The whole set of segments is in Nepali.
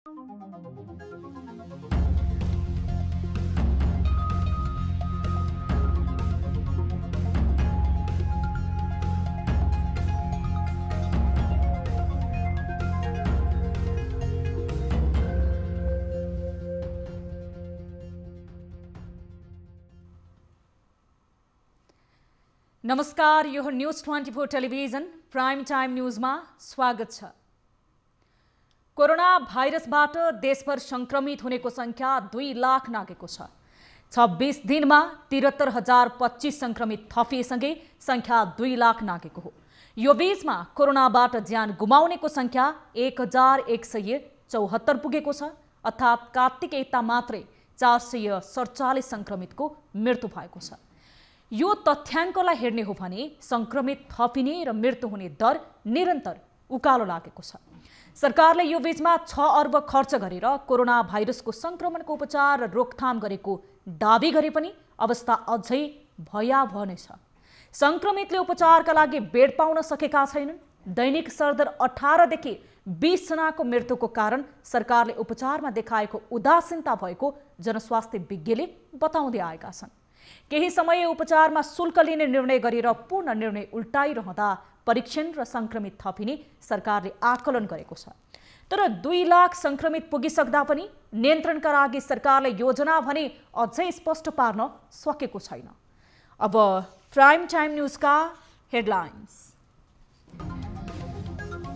नमस्कार, यो न्यूज 24 टेलिभिजन प्राइम टाइम न्यूजमा स्वागत छ। कोरोना भाइरसबाट देशभर संक्रमित हुनेको संख्या 2 लाख नागेको छ। 26 दिनमा 73,025 संक्रमित थपिएसँगै संख्या 2 लाख नागेको हो। यो बीचमा कोरोनाबाट ज्यान गुमाउनेको संख्या 1174 पुगेको छ, अर्थात् कार्तिक यता मात्रै 447 संक्रमितको मृत्यु भएको छ। यो तथ्याङ्कलाई हेर्ने हो भने संक्रमित थपिने र मृत्यु हुने दर निरन्तर उकालो लागेको छ। सरकारले यो बीचमा 6 अर्ब खर्च गरेर कोरोना भाइरसको संक्रमणको उपचार र रोकथाम गरेको दाबी गरे पनि अवस्था अझै भयावह नै छ। संक्रमितले उपचारका लागि बेड पाउन सकेका छैनन्। दैनिक सरदर 18 देखि 20 जनाको मृत्युको कारण सरकारले उपचारमा देखाएको उदासीनता भएको जनस्वास्थ्य विज्ञले बताउँदै आएका छन्। केही समय उपचारमा शुल्क लिने निर्णय गरेर पूर्ण निर्णय उल्टाइरहँदा परीक्षण र संक्रमित थपिने सरकारले आकलन गरेको छ। तर 2 लाख संक्रमित पुगिसक्दा पनि नियन्त्रणका लागि सरकारले योजना भने अझै स्पष्ट पार्न सकेको छैन। अब प्राइम टाइम न्यूजका हेडलाइन्स।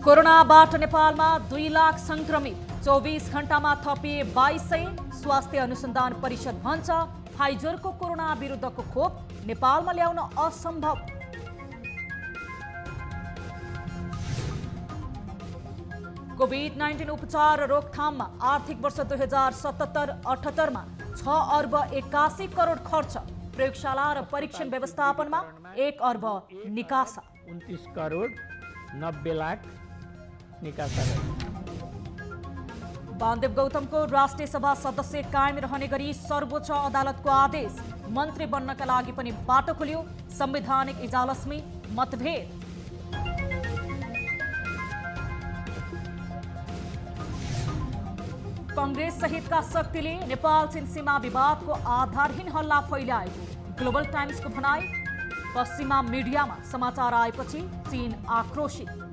कोरोनाबाट नेपालमा 2 लाख संक्रमित, 24 घण्टामा थपिए 2200। स्वास्थ्य अनुसन्धान परिषद भन्छ फाइजरको कोरोना विरुद्धको खोप नेपालमा ल्याउन असम्भव। कोभिड-19 उपचार र रोकथाममा आर्थिक वर्ष 2077-78 मा 6 अर्ब 81 करोड खर्च। प्रयोगशाला र परीक्षण व्यवस्थापनमा 1 अर्ब निकासा। 29 करोड 90 लाख निकासा। वामदेव गौतमको राष्ट्रिय सभा सदस्य कायम रहने गरी सर्वोच्च अदालतको आदेश। मन्त्री बन्नका लागि पनि बाटो खुल्यो। संवैधानिक इजलासमै मतभेद। कांग्रेस सहितका शक्तिले नेपाल चीन सीमा विवादको आधारहीन हल्ला फैलाएको ग्लोबल टाइम्सको भनाई। पश्चिमा मिडियामा समाचार आएपछि चीन आक्रोशित।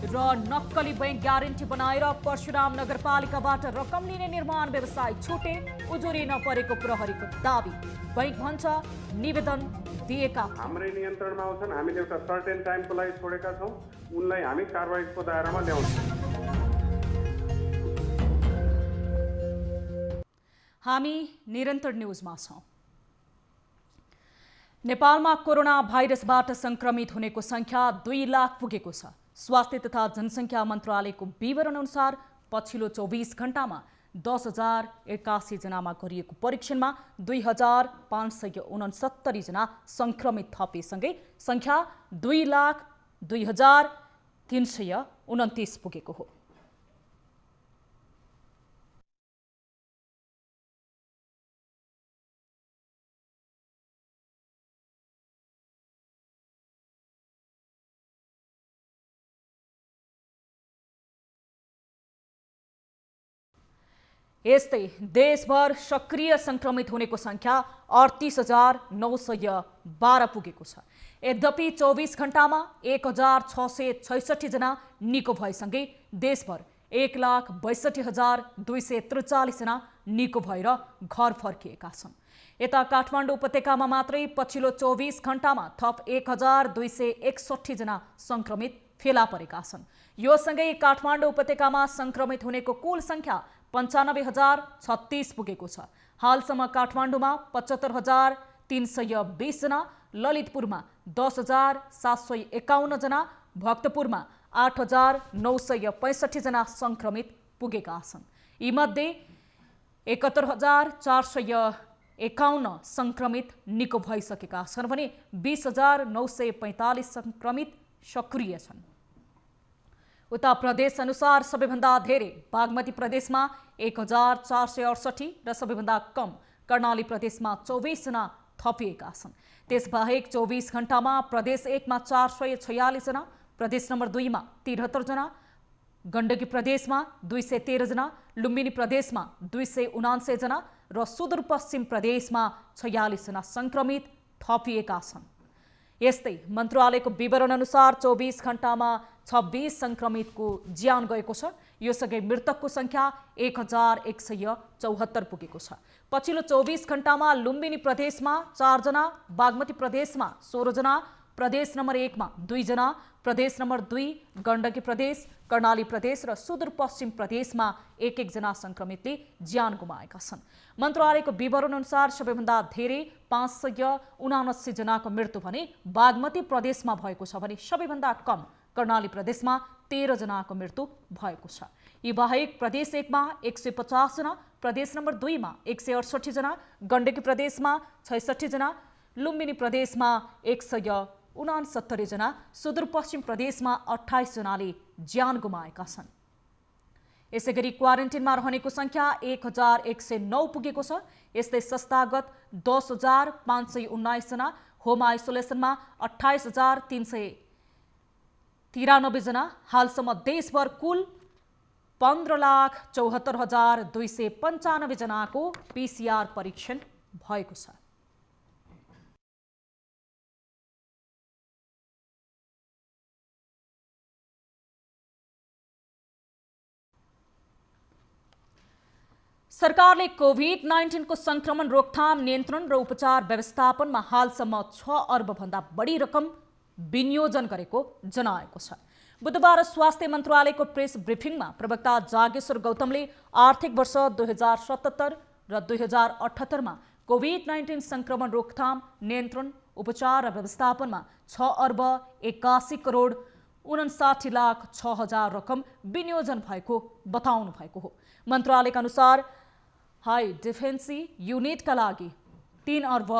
र नक्कली बैंक ग्यारेन्टी बनाएर परशुराम नगरपालिकाबाट रकम लिने निर्माण व्यवसाय छुटे। उजुरी नपरेको प्रहरीको दाबी। बैंक भन्छ निवेदन दिएका हाम्रै नियन्त्रणमा आउँछन्। हामीले एउटा सर्टेन टाइमको लागि छोडेका छौँ। उनलाई हामी कारबाहीको दायरामा ल्याउँछौँ। हामी निरन्तर न्यूजमा छौँ। नेपालमा कोरोना भाइरसबाट संक्रमित हुनेको संख्या 2 लाख पुगेको छ। स्वास्थ्य तथा जनसङ्ख्या मन्त्रालयको विवरण अनुसार पछिल्लो 24 घण्टामा 10,081 जनामा गरिएको परीक्षणमा 2,569 जना संक्रमित थपिएसँगै संख्या 2,02,329 पुगेको हो। यस्तै देशभर सक्रिय संक्रमित हुनेको संख्या 38,912 पुगेको छ। यद्यपि 24 घण्टामा 1,666 जना निको भएसँगै देशभर 1,62,243 जना निको भएर घर फर्किएका छन्। यता काठमाडौँ उपत्यकामा मात्रै पछिल्लो 24 घण्टामा थप 1,261 जना संक्रमित फेला परेका छन्। यो सँगै काठमाडौँ उपत्यकामा संक्रमित हुनेको कुल संख्या 95,036 पुगेको छ। हालसम्म काठमाडौँमा 75,320 जना, ललितपुरमा 10,751 जना, भक्तपुरमा 8,965 जना संक्रमित पुगेका छन्। यीमध्ये 71,451 संक्रमित निको भइसकेका छन् भने 20,945 संक्रमित सक्रिय छन्। उता प्रदेश अनुसार सबैभन्दा धेरै बागमती प्रदेशमा 1,468 र सबैभन्दा कम कर्णाली प्रदेशमा 24 जना थपिएका छन्। त्यसबाहेक 24 घण्टामा प्रदेश 1 मा 446 जना, प्रदेश नम्बर 2 मा 73 जना, गण्डकी प्रदेशमा 213 जना, लुम्बिनी प्रदेशमा 279 जना र सुदूरपश्चिम प्रदेशमा 46 जना संक्रमित थपिएका छन्। यस्तै मन्त्रालयको विवरण अनुसार 24 घण्टामा 26 संक्रमितको ज्यान गएको छ। यो सँगै मृतकको संख्या 1174 पुगेको छ। पछिल्लो 24 घण्टामा लुम्बिनी प्रदेशमा 4 जना, बागमती प्रदेशमा 16 जना, प्रदेश नम्बर 1 मा 2 जना, प्रदेश नम्बर 2 गण्डकी प्रदेश, कर्णाली प्रदेश र सुदूरपश्चिम प्रदेशमा 1-1 जना संक्रमितले ज्यान गुमाएका छन्। मन्त्रालयको विवरण अनुसार सबैभन्दा धेरै 579 जनाको मृत्यु भने बागमती प्रदेशमा भएको छ भने सबैभन्दा कम कर्णाली प्रदेशमा 13 जनाको मृत्यु भएको छ। यी बाहेक प्रदेश 1 मा 150 जना, प्रदेश नम्बर 2 मा 168 जना, गण्डकी प्रदेशमा 66 जना, लुम्बिनी प्रदेशमा 169 जना, सुदूरपश्चिम प्रदेशमा 28 जनाले ज्यान गुमाएका छन्। यसैगरी क्वारेन्टिनमा रहनेको संख्या 1109 पुगेको छ। यस्तै संस्थागत 10,519 जना, होम आइसोलेसनमा 28,393 जना। हालसम्म देशभर कुल 15,74,295 जनाको PCR परीक्षण भएको छ। सरकारले कोभिड-19 को संक्रमण रोकथाम, नियन्त्रण र उपचार व्यवस्थापनमा हालसम्म 6 अर्ब भन्दा बढी रकम विनियोजन गरेको जनाएको छ। बुधबार स्वास्थ्य मन्त्रालयको प्रेस ब्रिफिङमा प्रवक्ता जागेश्वर गौतमले आर्थिक वर्ष 2077 र 2078 मा कोभिड-19 संक्रमण रोकथाम, नियन्त्रण, उपचार र व्यवस्थापनमा 6 अर्ब 81 करोड 59,06,000 रकम विनियोजन भएको बताउनु भएको हो। मन्त्रालयका अनुसार हाई डिफेन्सी युनिटका लागि 3 अर्ब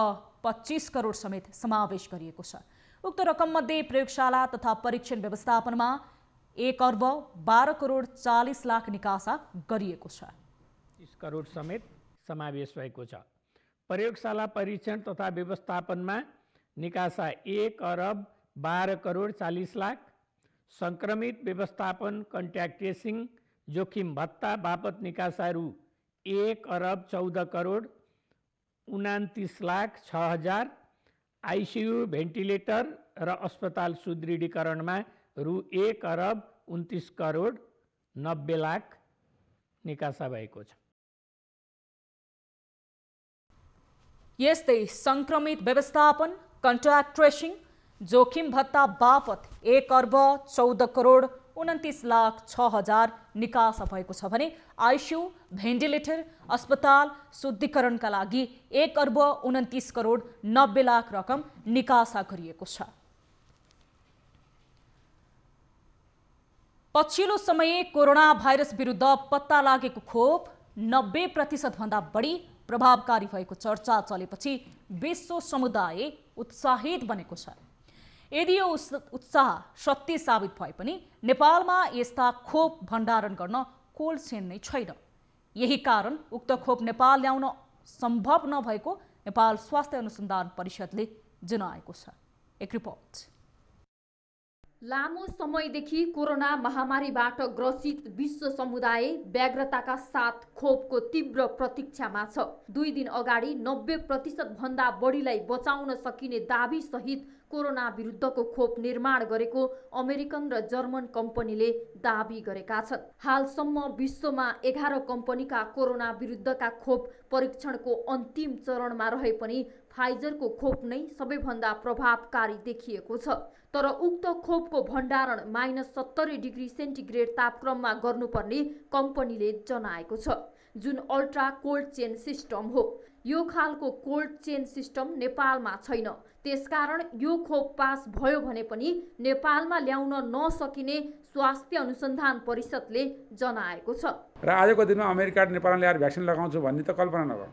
25 करोड समेत समावेश गरिएको छ। उक्त रकममध्ये प्रयोगशाला तथा परीक्षण व्यवस्थापनमा 1 अर्ब 12 करोड 40 लाख निकासा गरिएको छ। 30 करोड समेत समावेश भएको छ। प्रयोगशाला परीक्षण तथा व्यवस्थापनमा निकासा 1 अरब 12 करोड 40 लाख, संक्रमित व्यवस्थापन कन्ट्याक्ट ट्रेसिङ जोखिम भत्ता बापत निकासा रु 1 अरब 14 करोड 29 लाख 6,000, आइसियु भेन्टिलेटर र अस्पताल सुदृढीकरणमा रु 1 अरब 29 करोड 90 लाख निकासा भएको छ। यस्तै संक्रमित व्यवस्थापन कन्ट्याक्ट ट्रेसिङ जोखिम भत्ता बापत 1 अर्ब 14 करोड 29 लाख 6,000 निकासा भएको छ भने आइसियु भेन्टिलेटर अस्पताल शुद्धिकरणका लागि 1 अर्ब 29 करोड 90 लाख रकम निकासा गरिएको छ। पछिल्लो समय कोरोना भाइरस विरुद्ध पत्ता लागेको खोप 90% भन्दा बढी प्रभावकारी भएको चर्चा चलेपछि विश्व समुदाय उत्साहित बनेको छ। यदि यो उत्साह सत्य साबित भए पनि नेपालमा यस्ता खोप भण्डारण गर्न कोल्ड चेन नै छैन। यही कारण उक्त खोप नेपाल ल्याउन सम्भव नभएको नेपाल स्वास्थ्य अनुसन्धान परिषदले जनाएको छ। एक रिपोर्ट। लामो समयदेखि कोरोना महामारीबाट ग्रसित विश्व समुदाय व्यग्रताका साथ खोपको तीव्र प्रतीक्षामा छ। 2 दिन अगाडि 90% भन्दा बढीलाई बचाउन सकिने दाबी सहित कोरोना विरुद्धको खोप निर्माण गरेको अमेरिकन र जर्मन कम्पनीले दाबी गरेका छन्। हालसम्म विश्वमा 11 कम्पनीका कोरोना विरुद्धका खोप परीक्षणको अन्तिम चरणमा रहे पनि फाइजरको खोप नै सबैभन्दा प्रभावकारी देखिएको छ। तर उक्त खोपको भण्डारण -70 डिग्री सेन्टिग्रेड तापक्रममा गर्नुपर्ने कम्पनीले जनाएको छ, जुन अल्ट्रा कोल्ड चेन सिस्टम हो। यो खालको कोल्ड चेन सिस्टम नेपालमा छैन। त्यसकारण यो खोप पास भयो भने पनि नेपालमा ल्याउन नसकिने स्वास्थ्य अनुसन्धान परिषदले जनाएको छ। र आजको दिनमा अमेरिकाले नेपालमा ल्याएर भ्याक्सिन लगाउँछु भन्ने त कल्पना नगरौँ,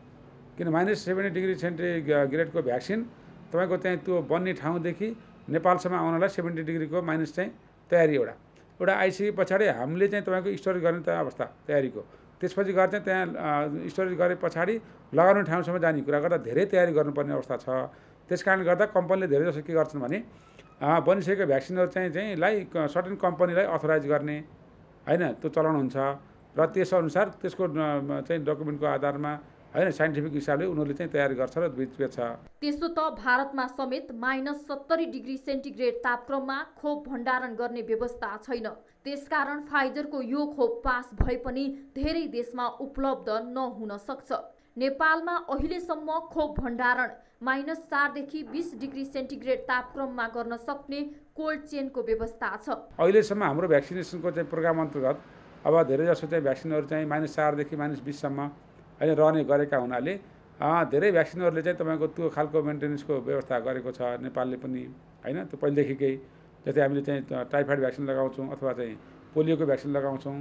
किन -70 डिग्री सेन्टिग्रेडको भ्याक्सिन तपाईँको त्यहाँ त्यो बन्ने ठाउँदेखि नेपालसम्म आउनलाई 70 डिग्रीको माइनस चाहिँ तयारी एउटा आइसके पछाडि हामीले चाहिँ तपाईँको स्टोरेज गर्ने त अवस्था तयारीको, त्यसपछि गएर चाहिँ त्यहाँ स्टोरेज गरे पछाडि लगाउने ठाउँसम्म जाने कुरा गर्दा धेरै तयारी गर्नुपर्ने अवस्था छ। त्यसकारणले गर्दा कम्पनीले धेरै जसो के गर्छन् भने बनिसकेको भ्याक्सिनहरू चाहिँ सर्टेन कम्पनीलाई अथोराइज गर्ने होइन त्यो चलाउनु हुन्छ र त्यसअनुसार त्यसको चाहिँ डकुमेन्टको आधारमा होइन साइन्टिफिक हिसाबले उनीहरूले चाहिँ तयारी गर्छ र बेच्छ। त्यसो त भारतमा समेत -70 डिग्री सेन्टिग्रेड तापक्रममा खोप भण्डारण गर्ने व्यवस्था छैन। त्यसकारण फाइजरको यो खोप पास भए पनि धेरै देशमा उपलब्ध नहुन सक्छ। नेपालमा अहिलेसम्म खोप भण्डारण -4 देखि 20 डिग्री सेन्टिग्रेड तापक्रममा गर्न सक्ने कोल्ड चेनको व्यवस्था छ। अहिलेसम्म हाम्रो भ्याक्सिनेसनको चाहिँ प्रोग्राम अन्तर्गत अब धेरैजसो चाहिँ भ्याक्सिनहरू चाहिँ -4 देखि -20 सम्म होइन रहने गरेका हुनाले धेरै भ्याक्सिनहरूले चाहिँ तपाईँको त्यो खालको मेन्टेनेन्सको व्यवस्था गरेको छ नेपालले पनि होइन। त्यो पहिलेदेखिकै जस्तै हामीले चाहिँ टाइफाइड भ्याक्सिन लगाउँछौँ अथवा चाहिँ पोलियोको भ्याक्सिन लगाउँछौँ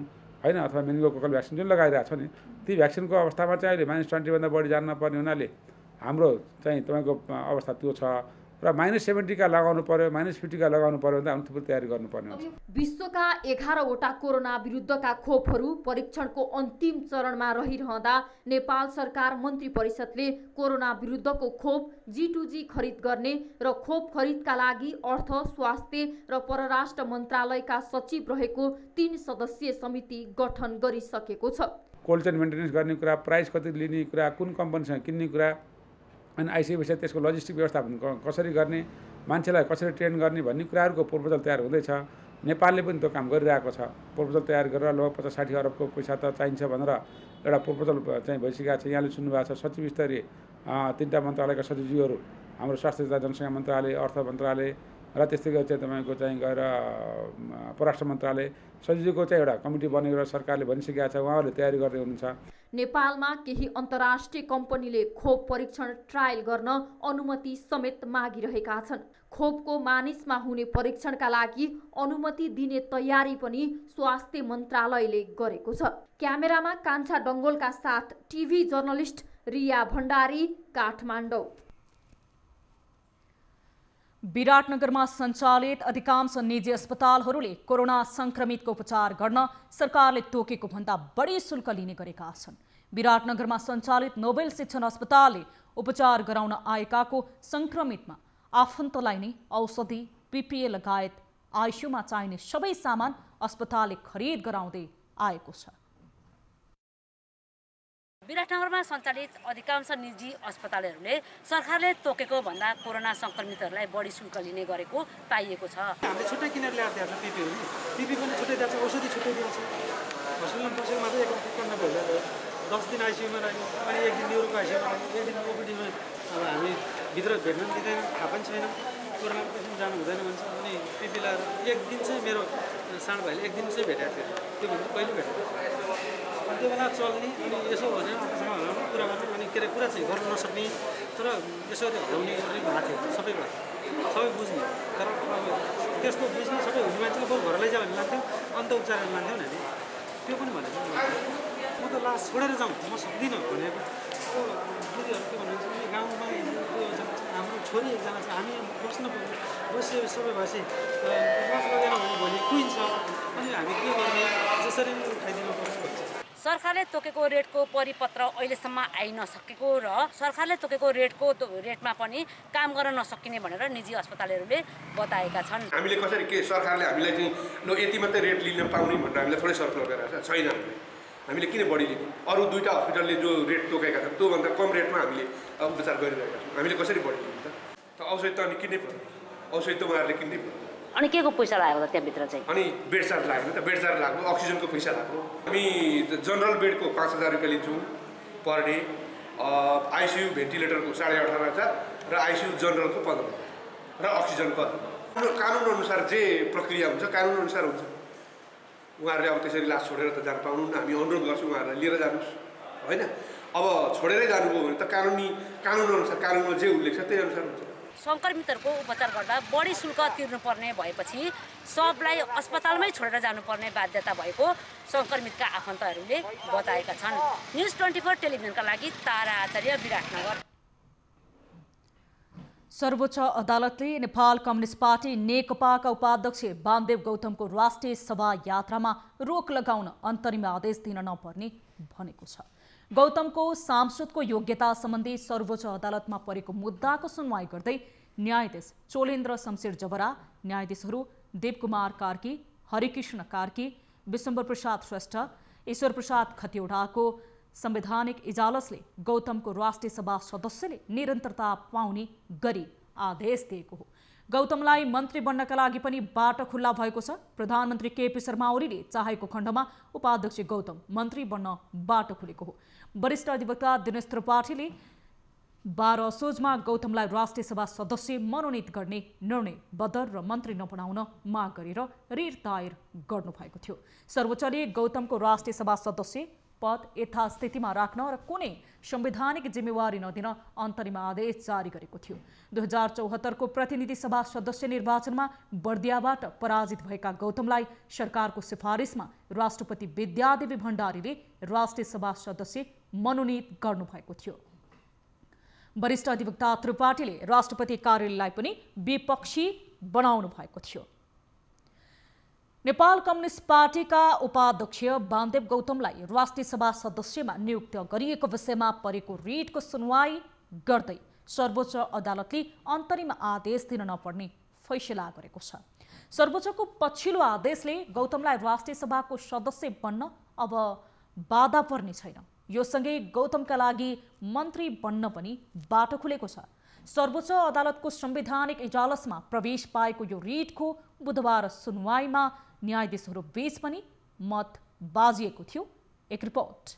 होइन अथवा मेनिन्गोकोकल भ्याक्सिन जुन लगाइरहेको छ नि ती भ्याक्सिनको अवस्थामा चाहिँ अहिले -20 भन्दा बढी जान नपर्ने हुनाले हाम्रो चाहिँ तपाईँको अवस्था त्यो छ र -70 का लगाउनु पर्यो -50 का लगाउनु पर्यो भने हामी थुप्रै तयारी गर्नुपर्ने हुन्छ। विश्वका 11वटा कोरोना विरुद्धका खोपहरू परीक्षणको अन्तिम चरणमा रहिरहँदा नेपाल सरकार मन्त्री परिषदले कोरोना विरुद्धको खोप G2G खरिद गर्ने र खोप खरिदका लागि अर्थ, स्वास्थ्य र परराष्ट्र मन्त्रालयका सचिव रहेको 3 सदस्यीय समिति गठन गरिसकेको छ। कोल्ड चेन मेन्टेनेन्स गर्ने कुरा, प्राइस कति लिने कुरा, कुन कम्पनीसँग किन्ने कुरा अनि आइसकेपछि त्यसको लजिस्टिक व्यवस्थापन कसरी गर्ने, मान्छेलाई कसरी ट्रेन गर्ने भन्ने कुराहरूको प्रपोजल तयार हुँदैछ। नेपालले पनि त्यो काम गरिरहेको छ। प्रपोजल तयार गरेर लगभग 50-60 अरबको पैसा त चाहिन्छ भनेर एउटा प्रपोजल चाहिँ भइसकेको छ। यहाँले सुन्नुभएको छ सचिव स्तरीय 3टा मन्त्रालयका सचिवज्यूहरू हाम्रो स्वास्थ्य तथा जनसङ्ख्या मन्त्रालय, अर्थ मन्त्रालय र त्यस्तै गरी चाहिँ तपाईँको चाहिँ गएर परराष्ट्र मन्त्रालय सचिवको चाहिँ एउटा कमिटी बनेर सरकारले भनिसकेको छ। उहाँहरूले तयारी गर्दै हुनुहुन्छ। नेपालमा केही अन्तर्राष्ट्रिय कम्पनीले खोप परीक्षण ट्रायल गर्न अनुमति समेत मागिरहेका छन्। खोपको मानिसमा हुने परीक्षणका लागि अनुमति दिने तयारी पनि स्वास्थ्य मन्त्रालयले गरेको छ। क्यामेरामा कान्छा डङ्गोलका साथ टिभी जर्नलिस्ट रिया भण्डारी, काठमाडौँ। विराटनगरमा सञ्चालित अधिकांश निजी अस्पतालहरूले कोरोना संक्रमितको उपचार गर्न सरकारले तोकेको भन्दा बढी शुल्क लिने गरेका छन्। विराटनगरमा सञ्चालित नोबेल शिक्षण अस्पतालले उपचार गराउन आएकाको संक्रमितमा आफन्तलाई नै औषधि, PPE लगायत आइसियुमा चाहिने सबै सामान अस्पतालले खरिद गराउँदै आएको छ। विराटनगरमा सञ्चालित अधिकांश निजी अस्पतालहरूले सरकारले तोकेको भन्दा कोरोना संक्रमितहरूलाई बढी शुल्क लिने गरेको पाइएको छ। हामीले छुट्टै किनेर ल्याएर दिएको छ PPE पनि छुट्टै दिएको छ, औषधि छुट्टै दिएको छ। हस्पिटलमा बसेको मात्रै एक कन्डा भयो 10 दिन आइसियुमा राख्यो, अनि 1 दिन न्युरोको आइसियुमा राख्यो, 1 दिन ओपिडीमा। अब हामी भित्र भेट्न दिँदैन, थाहा पनि छैन कोरोनाको पेसेन्ट जानु हुँदैन भन्छ। अनि PPE लगाएर 1 दिन चाहिँ मेरो सानो भाइले 1 दिन चाहिँ भेटेको थियो, त्यो भन्दा पहिले भेटेको अनि त्यो बेला चल्ने अनि यसो भनेर आफूसँग हल्लाउनु कुरा गर्नु अनि के अरे कुरा चाहिँ गर्नु नसक्ने तर यसरी हल्लाउने भएको थियो। सबै बुझ्ने तर अब त्यस्तो बुझ्ने सबै हुने मान्छेले बरु घर लैजा भन्ने लाग्थ्यो, अन्त उपचार गर्न लान्थ्यो नि। त्यो पनि भनेको म त लास छोडेर जाउँ म सक्दिनँ भनेको। बुढीहरू के भन्नुहुन्छ भने गाउँमा हाम्रो छोरी एकजना छ, हामी बस्यो सबै भएपछि लास लगेन भने भोलि कुहिन्छ, अनि हामी के गर्ने जसरी उठाइदिनु पर्छ। सरकारले तोकेको रेटको परिपत्र अहिलेसम्म आइ नसकेको र सरकारले तोकेको रेटमा पनि काम गर्न नसकिने भनेर निजी अस्पतालहरूले बताएका छन्। हामीले कसरी के सरकारले हामीलाई चाहिँ ल यति मात्रै रेट लिन पाउने भनेर हामीलाई थोरै सर्कुलर गरिरहेको छ। छैन, हामीले किन बढी लिने? अरू 2टा हस्पिटलले जो रेट तोकेका छन् त्योभन्दा कम रेटमा हामीले उपचार गरिरहेका छौँ। हामीले कसरी बढी लिने त? औषधि त अनि किन्नै पर्यो, औषधि त उहाँहरूले किन्नै पर्यो। अनि के को पैसा लाग्यो त त्यहाँभित्र चाहिँ? अनि बेड चार्ज लाग्यो त, बेड चार्ज लाग्यो, अक्सिजनको पैसा लाग्यो। हामी जनरल बेडको 5000 रुपियाँ लिन्छौँ पर डे, आइसियु भेन्टिलेटरको 18,500 र आइसियु जनरलको 15,000 र अक्सिजनको कानुन अनुसार जे प्रक्रिया हुन्छ कानुन अनुसार हुन्छ। उहाँहरूले अब त्यसरी लास छोडेर त जान पाउनुहुन्न। हामी अनुरोध गर्छौँ उहाँहरूलाई लिएर जानुहोस् होइन। अब छोडेरै जानुभयो भने त कानुन अनुसार कानुनमा जे उल्लेख छ त्यही अनुसार हुन्छ। संक्रमितहरूको उपचार गर्दा बढी शुल्क तिर्नुपर्ने भएपछि सबलाई अस्पतालमै छोडेर जानुपर्ने बाध्यता भएको संक्रमितका आफन्तहरूले बताएका छन्। न्युज 24 टेलिभिजनका लागि तारा आचार्य, विराटनगर। सर्वोच्च अदालतले नेपाल कम्युनिस्ट पार्टी नेकपाका उपाध्यक्ष वामदेव गौतमको राष्ट्रिय सभा यात्रामा रोक लगाउन अन्तरिम आदेश दिन नपर्ने भनेको छ। गौतमको सांसदको योग्यता सम्बन्धी सर्वोच्च अदालतमा परेको मुद्दाको सुनवाई गर्दै न्यायाधीश चोलेन्द्र शमशेर जबरा, न्यायाधीशहरू देवकुमार कार्की, हरिकृष्ण कार्की, विशम्बर प्रसाद श्रेष्ठ, ईश्वर प्रसाद खतिवड़ाको संवैधानिक इजालसले गौतमको राष्ट्रिय सभा सदस्यले निरन्तरता पाउने गरी आदेश दिएको हो। गौतमलाई मन्त्री बन्नका लागि पनि बाटो खुल्ला भएको छ। प्रधानमन्त्री केपी शर्मा ओलीले चाहेको खण्डमा उपाध्यक्ष गौतम मन्त्री बन्न बाटो खुलेको हो। वरिष्ठ अधिवक्ता दिनेश त्रिपाठीले 12 असोजमा गौतमलाई राष्ट्रिय सभा सदस्य मनोनित गर्ने निर्णय बदर र मन्त्री नबनाउन माग गरेर रिट दायर गर्नुभएको थियो। सर्वोच्चले गौतमको राष्ट्रिय सभा सदस्य पद यथास्थितिमा राख्न र कुनै संवैधानिक जिम्मेवारी नदिन अन्तरिम आदेश जारी गरेको थियो। 2074 को प्रतिनिधि सभा सदस्य निर्वाचनमा बर्दियाबाट पराजित भएका गौतमलाई सरकारको सिफारिसमा राष्ट्रपति विद्यादेवी भण्डारीले राष्ट्रिय सभा सदस्य मनोनित गर्नुभएको थियो। वरिष्ठ अधिवक्ता त्रिपाठीले राष्ट्रपति कार्यालयलाई पनि विपक्षी बनाउनु भएको थियो। नेपाल कम्युनिस्ट पार्टीका उपाध्यक्ष वामदेव गौतमलाई राष्ट्रिय सभा सदस्यमा नियुक्त गरिएको विषयमा परेको रिटको सुनवाई गर्दै सर्वोच्च अदालतले अन्तरिम आदेश दिन नपर्ने फैसला गरेको छ। सर्वोच्चको पछिल्लो आदेशले गौतमलाई राष्ट्रिय सभाको सदस्य बन्न अब बाधा पर्ने छैन। यो सँगै गौतमका लागि मन्त्री बन्न पनि बाटो खुलेको छ। सर्वोच्च अदालतको संवैधानिक इजालसमा प्रवेश पाएको यो रिटको बुधबार सुनवाईमा न्यायाधीशहरू बीच पनि मत बाजिएको थियो। एक रिपोर्ट।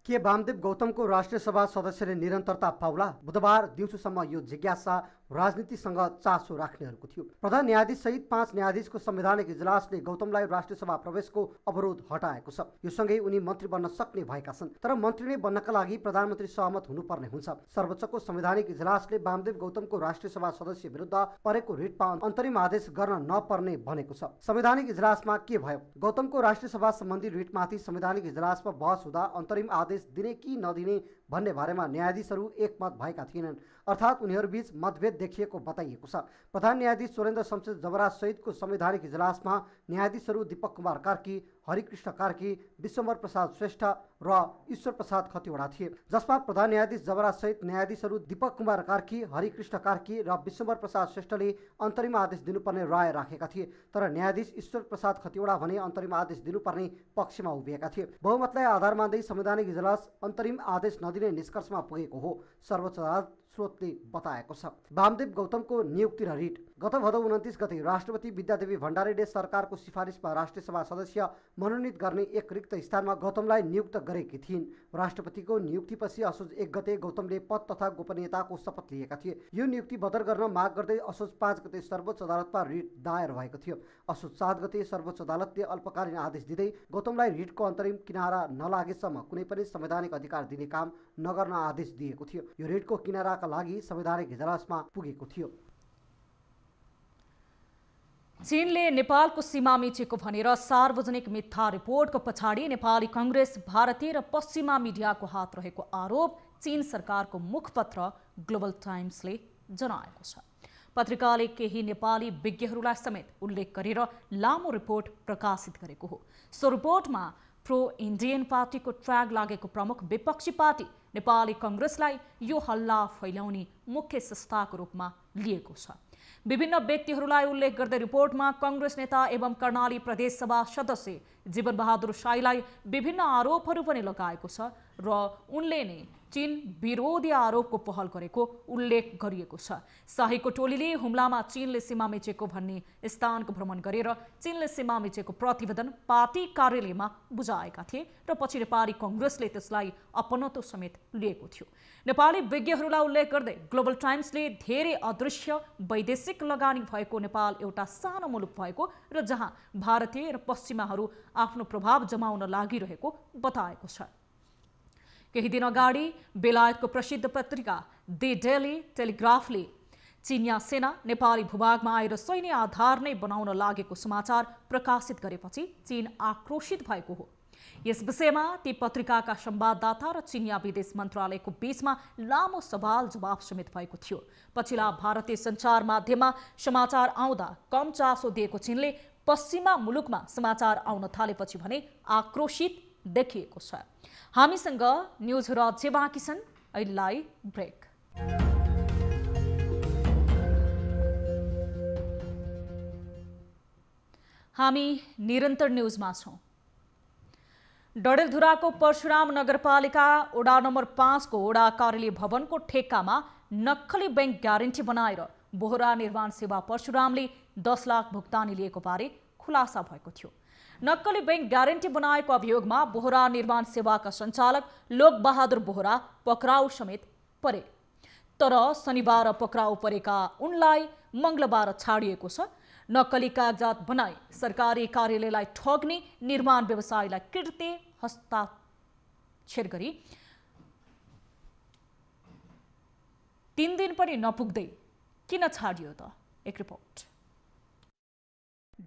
के वामदेव गौतमको राष्ट्रिय सभा सदस्यले निरन्तरता पाउला? बुधबार दिउँसोसम्म यो जिज्ञासा राजनीतिसँग चासो राख्नेहरूको थियो। प्रधान न्यायाधीश सहित 5 न्यायाधीशको संवैधानिक इजलासले गौतमलाई राष्ट्रिय सभा प्रवेशको अवरोध हटाएको छ। यो सँगै उनी मन्त्री बन्न सक्ने भएका छन्, तर मन्त्री नै बन्नका लागि प्रधानमन्त्री सहमत हुनुपर्ने हुन्छ। सर्वोच्चको संवैधानिक इजलासले वामदेव गौतमको राष्ट्रिय सभा सदस्य विरुद्ध परेको रिटमा अन्तरिम आदेश गर्न नपर्ने भनेको छ। संवैधानिक इजलासमा के भयो? गौतमको राष्ट्रिय सभा सम्बन्धी रिटमाथि संवैधानिक इजलासमा बहस हुँदा अन्तरिम आदेश दिने कि नदिने भन्ने बारेमा न्यायाधीशहरू एकमत भएका थिएनन्, अर्थात् उनीहरूबीच मतभेद देखिएको बताइएको छ। प्रधान न्यायाधीश चोलेन्द्र शमशेर जबरा सहितको संवैधानिक इजलासमा न्यायाधीशहरू दीपक कुमार कार्की, हरिकृष्ण कार्की, विश्वम्बर प्रसाद श्रेष्ठ र ईश्वर प्रसाद खतिवड़ा थिए, जसमा प्रधान न्यायाधीश जबरा सहित न्यायाधीशहरू दीपक कुमार कार्की, हरिकृष्ण कार्की र विश्वम्बर प्रसाद श्रेष्ठले अन्तरिम आदेश दिनुपर्ने राय राखेका थिए। तर न्यायाधीश ईश्वर प्रसाद खतिवड़ा भने अन्तरिम आदेश दिनुपर्ने पक्षमा उभिएका थिए। बहुमतलाई आधार मान्दै संवैधानिक इजलास अन्तरिम आदेश नदिने निष्कर्षमा पुगेको हो, सर्वोच्च अदालत स्रोतले बताएको छ। वामदेव गौतमको नियुक्ति र रिट। गत भदौ 29 गते राष्ट्रपति विद्यादेवी भण्डारीले सरकारको सिफारिसमा राष्ट्रिय सभा सदस्य मनोनित गर्ने एक रिक्त स्थानमा गौतमलाई नियुक्त गरेकी थिइन्। राष्ट्रपतिको नियुक्तिपछि असोज 1 गते गौतमले पद तथा गोपनीयताको शपथ लिएका थिए। यो नियुक्ति बदर गर्न माग गर्दै असोज 5 गते सर्वोच्च अदालतमा रिट दायर भएको थियो। असोज 7 गते सर्वोच्च अदालतले अल्पकालीन आदेश दिँदै गौतमलाई रिटको अन्तरिम किनारा नलागेसम्म कुनै पनि संवैधानिक अधिकार दिने काम नगर्न आदेश दिएको थियो। यो रिटको किनाराका लागि संवैधानिक इजलासमा पुगेको थियो। चीनले नेपालको सीमा मिचेको भनेर सार्वजनिक मिथ्या रिपोर्टको पछाडि नेपाली कांग्रेस, भारतीय र पश्चिमा मिडियाको हात रहेको आरोप चीन सरकारको मुखपत्र ग्लोबल टाइम्सले जनाएको छ। पत्रिकाले केही नेपाली विज्ञहरूलाई समेत उल्लेख गरेर लामो रिपोर्ट प्रकाशित गरेको हो। सो रिपोर्टमा प्रो इन्डियन पार्टीको ट्र्याग लागेको प्रमुख विपक्षी पार्टी नेपाली कांग्रेसलाई यो हल्ला फैलाउने मुख्य संस्थाको रूपमा लिएको छ। विभिन्न व्यक्तिहरूलाई उल्लेख गर्दै रिपोर्टमा कांग्रेस नेता एवं कर्णाली प्रदेश सभा सदस्य जीवन बहादुर शाहीलाई विभिन्न आरोपहरू पनि लगाएको छ र उनले नै चीन विरोधी आरोपको पहल गरेको उल्लेख गरिएको छ। शाहीको टोलीले हुम्लामा चीनले सीमा मिचेको भन्ने स्थानको भ्रमण गरेर चीनले सीमा मिचेको प्रतिवेदन पार्टी कार्यालयमा बुझाएका थिए र पछि नेपाली कांग्रेसले त्यसलाई अपनत्व समेत लिएको थियो। नेपाली विज्ञहरूलाई उल्लेख गर्दै ग्लोबल टाइम्सले धेरै अदृश्य वैदेशिक लगानी भएको नेपाल एउटा सानो मुलुक भएको र जहाँ भारतीय र पश्चिमाहरू आफ्नो प्रभाव जमाउन लागिरहेको बताएको छ। केही दिन अगाडि बेलायतको प्रसिद्ध पत्रिका दि डेली टेलिग्राफले चीनिया सेना नेपाली भूभागमा आएर सैन्य आधार नै बनाउन लागेको समाचार प्रकाशित गरेपछि चीन आक्रोशित भएको हो। यस विषयमा ती पत्रिकाका संवाददाता र चीनिया विदेश मन्त्रालयको बीचमा लामो सवाल जवाब समेत भएको थियो। पछिल्ला भारतीय सञ्चार माध्यममा समाचार आउँदा कम चासो दिएको चीनले पश्चिमा मुलुकमा समाचार आउन थालेपछि भने आक्रोशित देखिएको छ। हामीसँग न्युजहरू अझै बाँकी छन्, अहिलेलाई ब्रेक। हामी निरन्तर न्यूजमा छौं। डडेलधुराको परशुराम नगरपालिका वडा नम्बर 5 को वडा कार्यालय भवनको ठेक्कामा नक्कली बैंक ग्यारेन्टी बनाएर बोहरा निर्माण सेवा परशुरामले 10 लाख भुक्तानी लिएको बारे खुलासा भएको थियो। नक्कली बैंक ग्यारेन्टी बनाएको अभियोगमा बोहरा निर्माण सेवाका सञ्चालक लोकबहादुर बोहरा पक्राउ समेत परे। तर शनिबार पक्राउ परेका उनलाई मंगलबार छाडिएको छ। नक्कली कागजात बनाई सरकारी कार्यालयलाई ठग्ने निर्माण व्यवसायीलाई कृत्य हस्ताक्षर गरी 3 दिन पनि नपुग्दै किन छाडियो त? एक रिपोर्ट।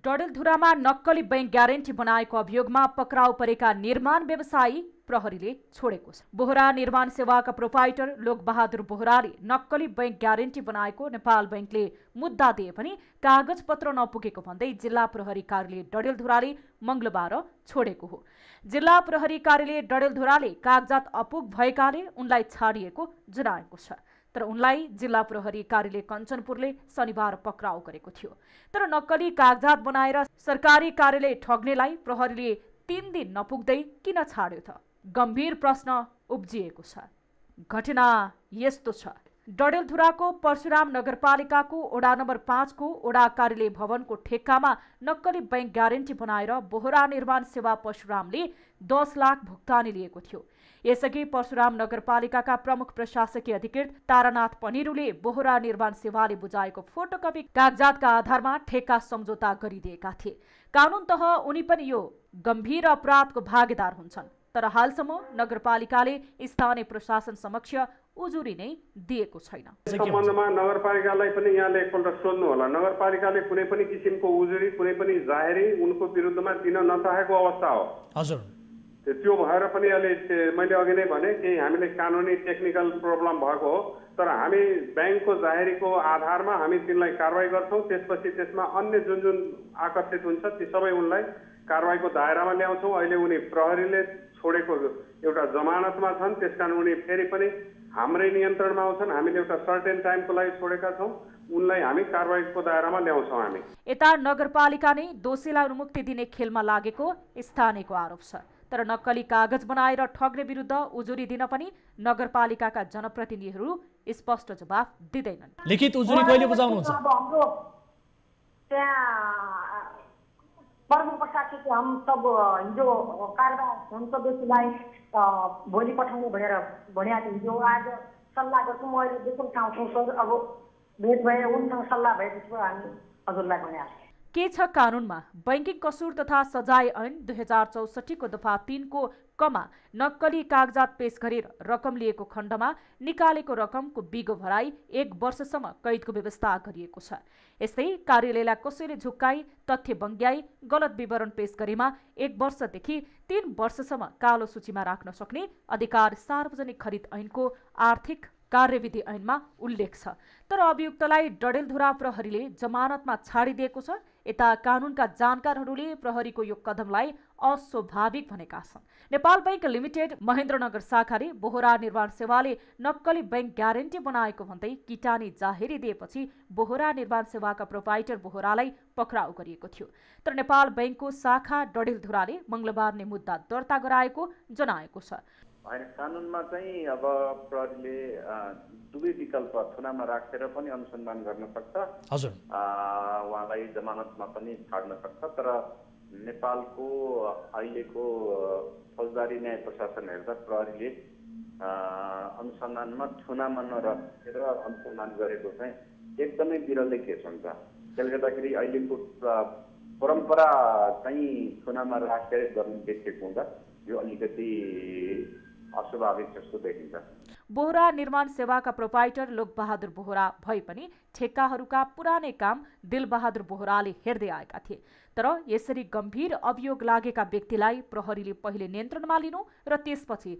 डडेलधुरामा नक्कली बैंक ग्यारेन्टी बनाएको अभियोगमा पक्राउ परेका निर्माण व्यवसायी प्रहरीले छोडेको छ। बोहरा निर्माण सेवाका प्रोपाइटर लोकबहादुर बोहराले नक्कली बैंक ग्यारेन्टी बनाएको नेपाल बैंकले मुद्दा दिए पनि कागजपत्र नपुगेको भन्दै जिल्ला प्रहरी कार्यालय डडेलधुराले मंगलबार छोडेको हो। जिल्ला प्रहरी कार्यालय डडेलधुराले कागजात अपुग भएकाले उनलाई छाडिएको जनाएको छ। तर उनलाई जिल्ला प्रहरी कार्यालय कञ्चनपुरले शनिबार पक्राउ गरेको थियो। तर नक्कली कागजात बनाएर सरकारी कार्यालय ठग्नेलाई प्रहरीले 3 दिन नपुग्दै किन छाड्यो त? गम्भीर प्रश्न उब्जिएको छ। घटना यस्तो छ। डडेलधुराको परशुराम नगरपालिकाको वडा नम्बर 5 को वडा कार्यालय भवनको ठेक्कामा नक्कली बैंक ग्यारेन्टी बनाएर बोहरा निर्माण सेवा परशुरामले 10 लाख भुक्तानी लिएको थियो। यसअघि परशुराम नगरपालिकाका प्रमुख प्रशासकीय अधिकृत तारानाथ पनिरुले बोहरा निर्माण सेवाले बुझाएको फोटोकपी कागजातका आधारमा ठेक्का सम्झौता गरिदिएका थिए। कानूनतः उनी पनि यो गम्भीर अपराधको भागीदार हुन्छन्। तर हालसम्म नगरपालिकाले स्थानीय प्रशासन समक्ष उजुरी नै दिएको छैन। सम्बन्धमा नगरपालिकालाई पनि यहाँले एकपल्ट सोध्नु होला। नगरपालिकाले कुनै पनि किसिमको उजुरी कुनै पनि जाहेरी उनको विरुद्धमा दिन नचाहेको अवस्था हो। हजुर, त्यो भएर पनि अहिले मैले अघि नै भने कि हामीले कानुनी टेक्निकल प्रब्लम भएको हो। तर हामी बैंकको जाहेरीको आधारमा हामी तिनलाई कारवाही गर्छौँ। त्यसपछि त्यसमा अन्य जुन जुन आकर्षित हुन्छ ती सबै उनलाई कारवाहीको दायरामा ल्याउँछौँ। अहिले उनी प्रहरीले छोडेको एउटा जमानतमा छन्। त्यसकारण उनी फेरि पनि हाम्रै नियन्त्रणमा आउँछन्। हामीले एउटा सर्टेन टाइमको लागि छोडेका छौँ। उनलाई हामी कारवाहीको दायरामा ल्याउँछौँ। हामी यता नगरपालिका नै दोषीलाई अनुमुक्ति दिने खेलमा लागेको स्थानीयको आरोप छ। तर नक्कली कागज बनाएर ठग्ने विरुद्ध उजुरी दिन पनि नगरपालिकाका जनप्रतिनिधिहरू स्पष्ट जवाफ दिँदैनन्। लिखित उजुरी कहिले बुझाउनुहुन्छ? हाम्रो त्यहाँ प्रमुख प्रशासक हम सब हिजो कारबार हुन्छ दोषीलाई भोलि पठाउने भनेर भनेको थियो। हिजो आज सल्लाह गर्छु। म अहिले देखौँ आउँछु सर। अब भेट भए उनसँग सल्लाह भएपछि हामी हजुरलाई भनेको के छ कानूनमा बैंकिङ कसूर तथा सजाय ऐन 2064 को दफा 3 को कमा नक्कली कागजात पेश गरेर रकम लिएको खण्डमा निकालेको रकमको बिगो भराई 1 वर्षसम्म कैदको व्यवस्था गरिएको छ। यस्तै कार्यालयलाई कसैले झुक्काई तथ्य बङ्ग्याई गलत विवरण पेश गरेमा 1 वर्षदेखि 3 वर्षसम्म कालो सूचीमा राख्न सक्ने अधिकार सार्वजनिक खरिद ऐनको आर्थिक कार्यविधि ऐनमा उल्लेख छ। तर अभियुक्तलाई डडेलधुरा प्रहरीले जमानतमा छाडिदिएको छ। यता कानूनका जानकारहरूले प्रहरीको यो कदमलाई अस्वाभाविक भनेका छन्। नेपाल बैंक लिमिटेड महेन्द्रनगर शाखाले बोहरा निर्माण सेवाले नक्कली बैंक ग्यारेन्टी बनाएको भन्दै किटानी जाहेरी दिएपछि बोहरा निर्माण सेवाका प्रोपाइटर बोहरालाई पक्राउ गरिएको थियो। तर नेपाल बैंकको शाखा डडेलधुराले मंगलबार नै मुद्दा दर्ता गराएको जनाएको छ। कानुनमा चाहिँ अब प्रहरीले दुवै विकल्प थुनामा राखेर पनि अनुसन्धान गर्न सक्छ। हजुर, उहाँलाई जमानतमा पनि छाड्न सक्छ। तर नेपालको अहिलेको फौजदारी न्याय प्रशासन हेर्दा प्रहरीले अनुसन्धानमा थुनामा नराखेर अनुसन्धान गरेको चाहिँ एकदमै विरलै केस हुन्छ। त्यसले गर्दाखेरि अहिलेको परम्परा चाहिँ थुनामा राखेर गर्ने देखिएको हुँदा यो अलिकति अस्वाभाविक जस्तो देखिन्छ। बोहरा निर्माण सेवाका प्रोपाइटर लोकबहादुर बोहरा भए पनि ठेक्काहरूका पुरानै काम दिलबहादुर बोहराले हेर्दै आएका थिए। तर यसरी गम्भीर अभियोग लागेका व्यक्तिलाई प्रहरीले पहिले नियन्त्रणमा लिनु र त्यसपछि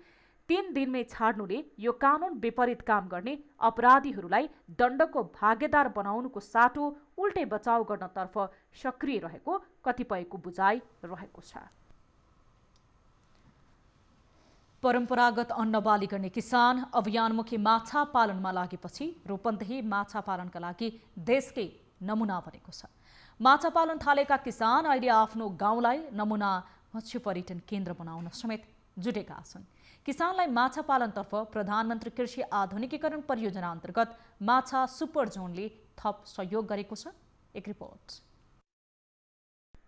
3 दिनमै छाड्नुले यो कानून विपरीत काम गर्ने अपराधीहरूलाई दण्डको भागीदार बनाउनुको साटो उल्टै बचाउ गर्नतर्फ सक्रिय रहेको कतिपयको बुझाइ रहेको छ। परम्परागत अन्न बाली गर्ने किसान अभियानमुखी माछा पालनमा लागेपछि रूपन्देही माछा पालनका लागि देशकै नमुना बनेको छ। माछा पालन थालेका किसान अहिले आफ्नो गाउँलाई नमुना मत्स्य पर्यटन केन्द्र बनाउन समेत जुटेका छन्। किसानलाई माछा पालनतर्फ प्रधानमन्त्री कृषि आधुनिकीकरण परियोजना अन्तर्गत माछा सुपर जोनले थप सहयोग गरेको छ। एक रिपोर्ट।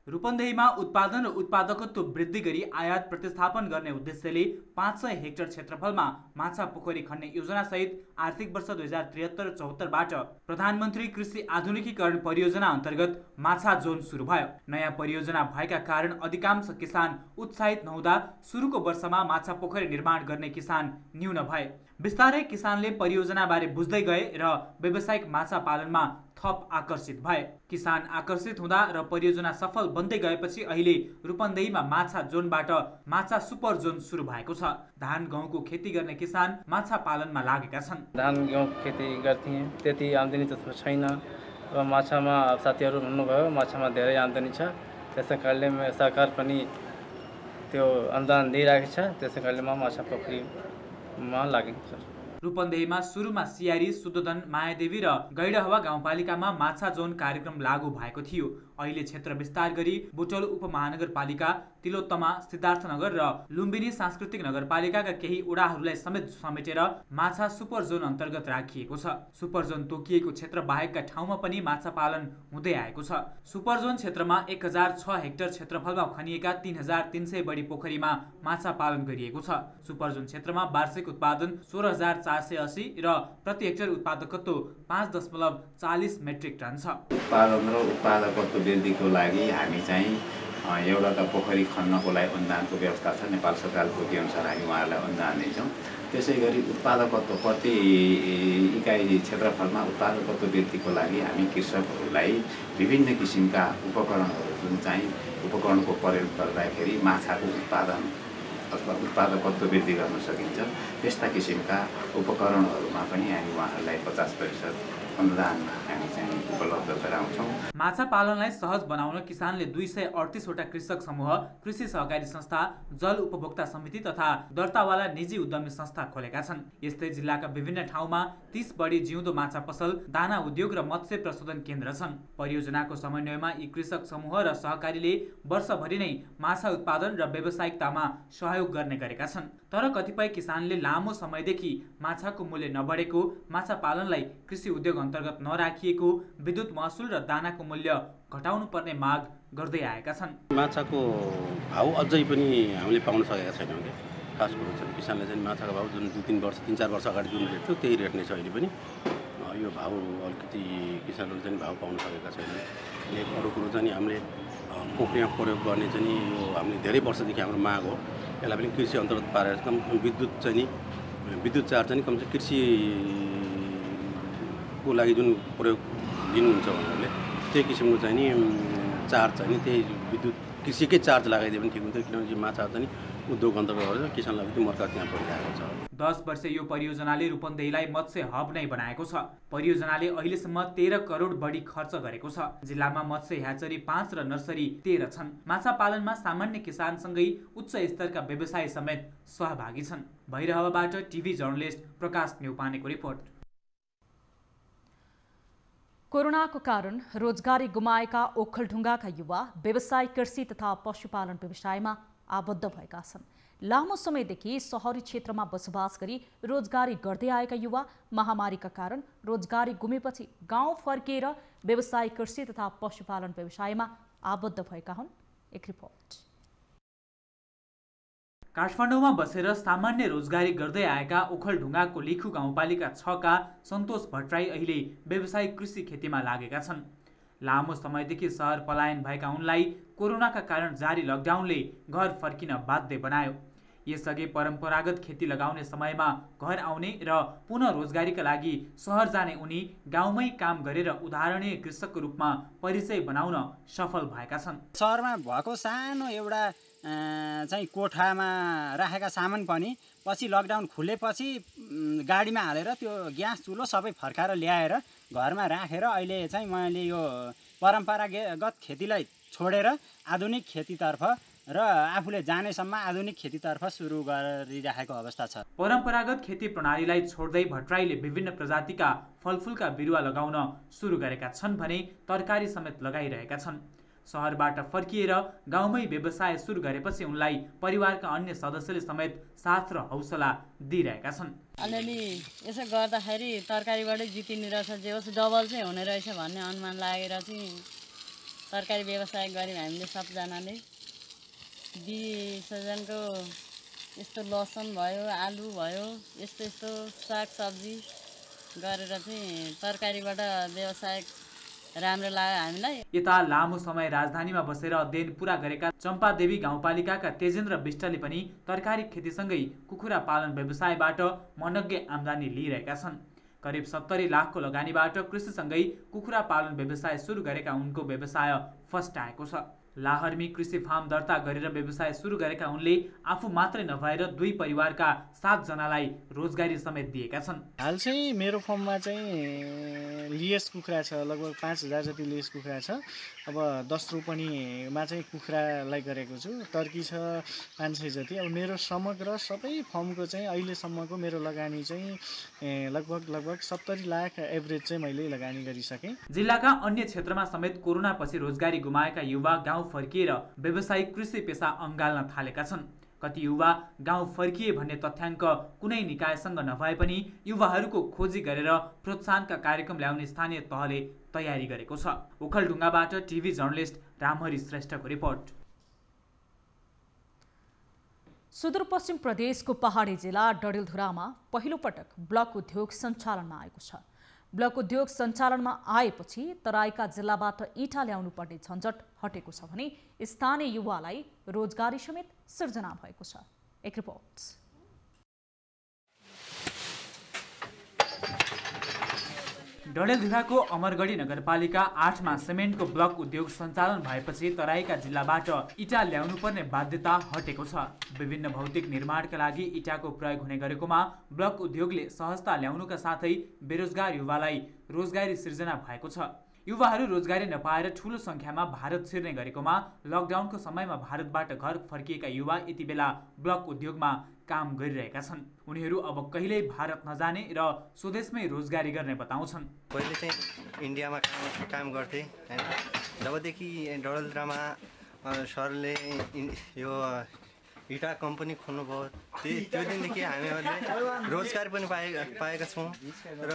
रूपन्देहीमा उत्पादन र उत्पादकत्व वृद्धि गरी आयात प्रतिस्थापन गर्ने उद्देश्यले 500 हेक्टर क्षेत्रफलमा माछा पोखरी खन्ने योजनासहित आर्थिक वर्ष 2073-74बाट प्रधानमन्त्री कृषि आधुनिकीकरण परियोजना अन्तर्गत माछा जोन सुरु भयो। नयाँ परियोजना भएका कारण अधिकांश किसान उत्साहित नहुँदा सुरुको वर्षमा माछा पोखरी निर्माण गर्ने किसान न्यून भए। बिस्तारै किसानले परियोजनाबारे बुझ्दै गए र व्यावसायिक माछा पालनमा थप आकर्षित भए। किसान आकर्षित हुँदा र परियोजना सफल बन्दै गएपछि अहिले रूपन्देहीमा माछा जोनबाट माछा सुपर जोन सुरु भएको छ। धान गहुँको खेती गर्ने किसान माछा पालनमा लागेका छन्। धान गहुँको खेती गर्थे, त्यति आम्दानी त छैन। अब माछामा साथीहरू भन्नुभयो माछामा धेरै आम्दानी छ, त्यसै कारणले सरकार पनि त्यो अनुदान दिइरहेको छ। त्यसै कारणले म माछा पोखरीमा लागेको छु। रूपन्देहीमा सुरुमा सियारी, सुदोधन, मायादेवी र गैडहवा गाउँपालिकामा माछा जोन कार्यक्रम लागू भएको थियो। अहिले क्षेत्र विस्तार गरी बुटोल उपमहानगरपालिका, तिलोत्तमा, सिद्धार्थनगर र लुम्बिनी सांस्कृतिक नगरपालिकाका केही वडाहरूलाई समेत समेटेर माछा सुपर जोन अन्तर्गत राखिएको छ। सुपर जोन तोकिएको क्षेत्र बाहेकका ठाउँमा पनि माछा पालन हुँदै आएको छ। सुपर जोन क्षेत्रमा 1006 हेक्टर क्षेत्रफलमा खनिएका 3300 बढी पोखरीमा माछा पालन गरिएको छ। सुपर जोन क्षेत्रमा वार्षिक उत्पादन 16480 र प्रति हेक्टर उत्पादकत्व 5.40 मेट्रिक टन छ। उत्पादन र उत्पादकत्व वृद्धिको लागि हामी चाहिँ एउटा त पोखरी खन्नको लागि अनुदानको व्यवस्था छ। नेपाल सरकारको अनुसार हामी उहाँहरूलाई अनुदान दिन्छौँ। त्यसै गरी उत्पादकत्व प्रति इकाइ क्षेत्रफलमा उत्पादकत्व वृद्धिको लागि हामी कृषकहरूलाई विभिन्न किसिमका उपकरणहरू जुन चाहिँ उपकरणको प्रयोग गर्दाखेरि माछाको उत्पादन अथवा उत्पादकत्व वृद्धि गर्न सकिन्छ, त्यस्ता किसिमका उपकरणहरूमा पनि हामी उहाँहरूलाई 50% अनुदानमा हामी चाहिँ उपलब्ध गराउँछौँ। माछा पालनलाई सहज बनाउन किसानले 238 वटा कृषक समूह, कृषि सहकारी संस्था, जल उपभोक्ता समिति तथा दर्तावाला निजी उद्यमी संस्था खोलेका छन्। यस्तै जिल्लाका विभिन्न ठाउँमा 30 बढी जिउँदो माछा पसल, दाना उद्योग र मत्स्य प्रशोधन केन्द्र छन्। परियोजनाको समन्वयमा यी कृषक समूह र सहकारीले वर्षभरि नै माछा उत्पादन र व्यावसायिकतामा सहयोग गर्ने गरेका छन्। तर कतिपय किसानले लामो समयदेखि माछाको मूल्य नबढेको, माछा पालनलाई कृषि उद्योग अन्तर्गत नराखिएको, विद्युत महसुल र दानाको मूल्य घटाउनु पर्ने माग गर्दै आएका छन्। माछाको भाउ अझै पनि हामीले पाउन सकेका छैनौँ। खास कुरो चाहिँ किसानले चाहिँ माछाको भाउ जुन 3-4 वर्ष अगाडि जुन रेट थियो त्यही रेट नै छ अहिले पनि। यो भाउ अलिकति किसानहरूले चाहिँ भाउ पाउन सकेका छैनन्। एक अरू कुरो चाहिँ हामीले पोखरीमा प्रयोग गर्ने चाहिँ यो हामीले धेरै वर्षदेखि हाम्रो माग हो। यसलाई पनि कृषि अन्तर्गत पारेर विद्युत चार्ज चाहिँ कमसे कृषिको लागि जुन प्रयोग दिनुहुन्छ उहाँहरूले त्यही किसिमको चाहिँ नि चार्ज चाहिँ त्यही विद्युत कृषिकै चार्ज लगाइदिए पनि ठिक हुन्थ्यो। किनभने माछा चाहिँ उद्योग अन्तर्गत किसानलाई पनि मर्का त्यहाँ परिरहेको छ। 10 वर्ष यो परियोजनाले रूपन्देहीलाई मत्स्य हब नै बनाएको छ। परियोजनाले अहिलेसम्म 13 करोड बढी खर्च गरेको छ। जिल्लामा मत्स्य ह्याचरी 5 र नर्सरी 13 छन्। माछा पालनमा सामान्य किसानसँगै उच्च स्तरका व्यवसायी समेत सहभागी छन्। भैरहवाबाट टिभी जर्नलिस्ट प्रकाश न्यौपानेको रिपोर्ट। कोरोनाको कारण रोजगारी गुमाएका ओखलढुङ्गाका युवा व्यवसाय कृषि तथा पशुपालन व्यवसायमा आबद्ध भएका छन्। लामो समयदेखि सहरी क्षेत्रमा बसोबास गरी रोजगारी गर्दै आएका युवा महामारीका कारण रोजगारी गुमेपछि गाउँ फर्किएर व्यवसाय कृषि तथा पशुपालन व्यवसायमा आबद्ध भएका हुन्। एक रिपोर्ट। काठमाडौँमा बसेर सामान्य रोजगारी गर्दै आएका ओखलढुङ्गाको लिखु गाउँपालिका 6 का सन्तोष भट्टराई अहिले व्यावसायिक कृषि खेतीमा लागेका छन्। लामो समयदेखि सहर पलायन भएका उनलाई कोरोनाका कारण जारी लकडाउनले घर फर्किन बाध्य बनायो। यसअघि परम्परागत खेती लगाउने समयमा घर आउने र पुनः रोजगारीका लागि सहर जाने उनी गाउँमै काम गरेर उदाहरणीय कृषकको रूपमा परिचय बनाउन सफल भएका छन्। सहरमा भएको सानो एउटा चाहिँ कोठामा राखेका सामान पनि पछि लकडाउन खुलेपछि गाडीमा हालेर त्यो ग्यास चुलो सबै फर्काएर ल्याएर घरमा राखेर अहिले चाहिँ मैले यो परम्परागत खेतीलाई छोडेर आधुनिक खेतीतर्फ र आफूले जानेसम्म आधुनिक खेतीतर्फ सुरु गरिरहेको अवस्था छ। परम्परागत खेती प्रणालीलाई छोड्दै भट्टराईले विभिन्न प्रजातिका फलफुलका बिरुवा लगाउन सुरु गरेका छन् भने तरकारी समेत लगाइरहेका छन्। सहरबाट फर्किएर गाउँमै व्यवसाय सुरु गरेपछि उनलाई परिवारका अन्य सदस्यले समेत साथ र हौसला दिइरहेका छन्। अलिअलि यसो गर्दाखेरि तरकारीबाटै जितिने रहेछ, जे होस् डबल चाहिँ हुने रहेछ भन्ने अनुमान लागेर चाहिँ तरकारी व्यवसाय गऱ्यौँ हामीले सबजनाले। बिसजनको यस्तो लसुन भयो, आलु भयो, यस्तो यस्तो सागसब्जी गरेर चाहिँ तरकारीबाट व्यवसाय राम्रो लाग्यो हामीलाई। यता लामो समय राजधानीमा बसेर अध्ययन पूरा गरेका चम्पादेवी गाउँपालिकाका तेजेन्द्र विष्टले पनि तरकारी खेतीसँगै कुखुरा पालन व्यवसायबाट मनग्गे आम्दानी लिइरहेका छन्। करिब 70 लाखको लगानीबाट कृषिसँगै कुखुरा पालन व्यवसाय सुरु गरेका उनको व्यवसाय फस्टाएको छ। लाहर्मी कृषि फार्म दर्ता गरेर व्यवसाय सुरु गरेका उनले आफू मात्रै नभएर 2 परिवारका 7 जनालाई रोजगारी समेत दिएका छन्। हाल चाहिँ मेरो फर्ममा चाहिँ लिएस कुखुरा छ, लगभग 5000 जति लिएस कुखुरा छ। अब 10 रोपनीमा चाहिँ कुखुरालाई गरेको छु। टर्की छ 500 जति। अब मेरो समग्र सबै फर्मको चाहिँ अहिलेसम्मको मेरो लगानी चाहिँ लगभग 70 लाख एभरेज चाहिँ मैले लगानी गरिसकेँ। जिल्लाका अन्य क्षेत्रमा समेत कोरोना पछि रोजगारी गुमाएका युवा गाउँ फर्किएर व्यावसायिक कृषि पेसा अँगाल्न थालेका छन्। कति युवा गाउँ फर्किए भन्ने तथ्याङ्क कुनै निकायसँग नभए पनि युवाहरूको खोजी गरेर प्रोत्साहनका कार्यक्रम ल्याउने स्थानीय तहले तयारी गरेको छ। ओखलढुङ्गाबाट टिभी जर्नलिस्ट रामहरि श्रेष्ठको रिपोर्ट। सुदूरपश्चिम प्रदेशको पहाडी जिल्ला डडेलधुरामा पहिलो पटक ब्लक उद्योग सञ्चालनमा आएको छ। ब्लक उद्योग सञ्चालनमा आएपछि तराईका जिल्लाबाट इँटा ल्याउनु पर्ने झन्झट हटेको छ भने स्थानीय युवालाई रोजगारी समेत सिर्जना भएको छ। एक रिपोर्ट। डडेलधुराको अमरगढी नगरपालिका 8 मा सिमेन्टको ब्लक उद्योग सञ्चालन भएपछि तराईका जिल्लाबाट इँटा ल्याउनु पर्ने बाध्यता हटेको छ। विभिन्न भौतिक निर्माणका लागि इँटाको प्रयोग हुने गरेकोमा ब्लक उद्योगले सहजता ल्याउनुका साथै बेरोजगार युवालाई रोजगारी सिर्जना भएको छ। युवाहरू रोजगारी नपाएर ठूलो संख्यामा भारत छिर्ने गरेकोमा लकडाउनको समयमा भारतबाट घर फर्किएका युवा यति बेला ब्लक उद्योगमा काम गरिरहेका छन्। उनीहरू अब कहिल्यै भारत नजाने र स्वदेशमै रोजगारी गर्ने बताउँछन्। पहिले चाहिँ इन्डियामा काम गर्थेँ हैन, जबदेखि डडेलधुरामा सरले यो इँटा कम्पनी खोल्नुभयो त्यो दिनदेखि हामीहरूले रोजगार पनि पाएका छौँ र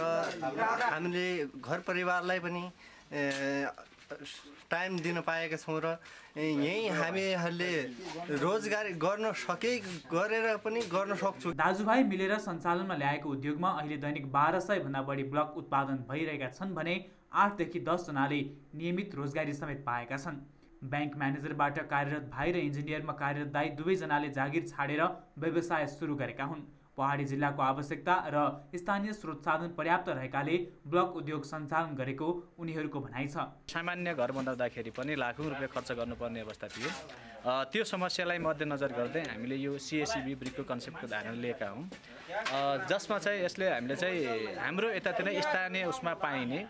हामीले घर परिवारलाई पनि टाइम दिन पाएका छौँ र यही हामीहरूले रोजगार गर्न गरेर पनि गर्न सक्छौँ। दाजुभाइ मिलेर सञ्चालनमा ल्याएको उद्योगमा अहिले दैनिक 1200 भन्दा बढी ब्लक उत्पादन भइरहेका छन् भने 8 देखि 10 जनाले नियमित रोजगारी समेत पाएका छन्। बैंक म्यानेजरबाट कार्यरत भाइ र इन्जिनियरमा कार्यरत दाइ दुवै जनाले जागिर छाडेर व्यवसाय सुरु गरेका हुन्। पहाडी जिल्लाको आवश्यकता र स्थानीय स्रोत साधन पर्याप्त रहेकाले ब्लक उद्योग सञ्चालन गरेको उनीहरूको भनाइ छ। सामान्य घर बनाउँदाखेरि पनि लाखौँ रुपियाँ खर्च गर्नुपर्ने अवस्था थियो। त्यो समस्यालाई मध्यनजर गर्दै हामीले यो CSEB ब्रिकको कन्सेप्टको धारणा लिएका हौँ, जसमा चाहिँ यसले हामीले चाहिँ हाम्रो यतातिर स्थानीय उसमा पाइने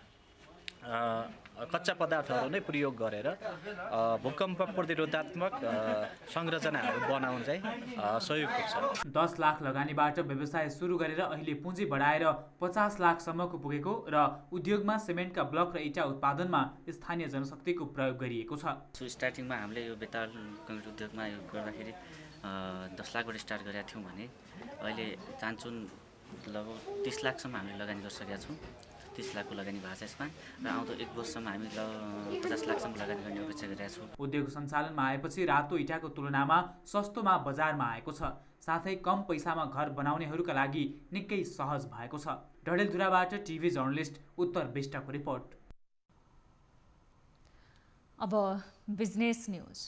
कच्चा पदार्थहरू नै प्रयोग गरेर भूकम्प प्रतिरोधात्मक संरचनाहरू बनाउन चाहिँ सहयोग पुग्छ। 10 लाख लगानीबाट व्यवसाय सुरु गरेर अहिले पुँजी बढाएर 50 लाखसम्मको पुगेको र उद्योगमा सिमेन्टका ब्लक र इँटा उत्पादनमा स्थानीय जनशक्तिको प्रयोग गरिएको छ। स्टार्टिङमा हामीले यो बेताल कङ्क्रिट उद्योगमा यो गर्दाखेरि 10 लाखबाट स्टार्ट गरेका थियौँ भने अहिले चान्चुन लगभग 30 लाखसम्म हामीले लगानी गरिसकेका छौँ। 30 लाखको लगानी भएको छ यसमा र आउँदो 1 वर्षसम्म हामी 50 लाखसम्म लगानी गर्ने अपेक्षा गरिरहेका छौँ। उद्योग सञ्चालनमा आएपछि रातो इँटाको तुलनामा सस्तोमा बजारमा आएको छ, साथै कम पैसामा घर बनाउनेहरूका लागि निकै सहज भएको छ। डडेलधुराबाट टिभी जर्नलिस्ट उत्तर विष्टको रिपोर्ट। अब बिजनेस न्यूज।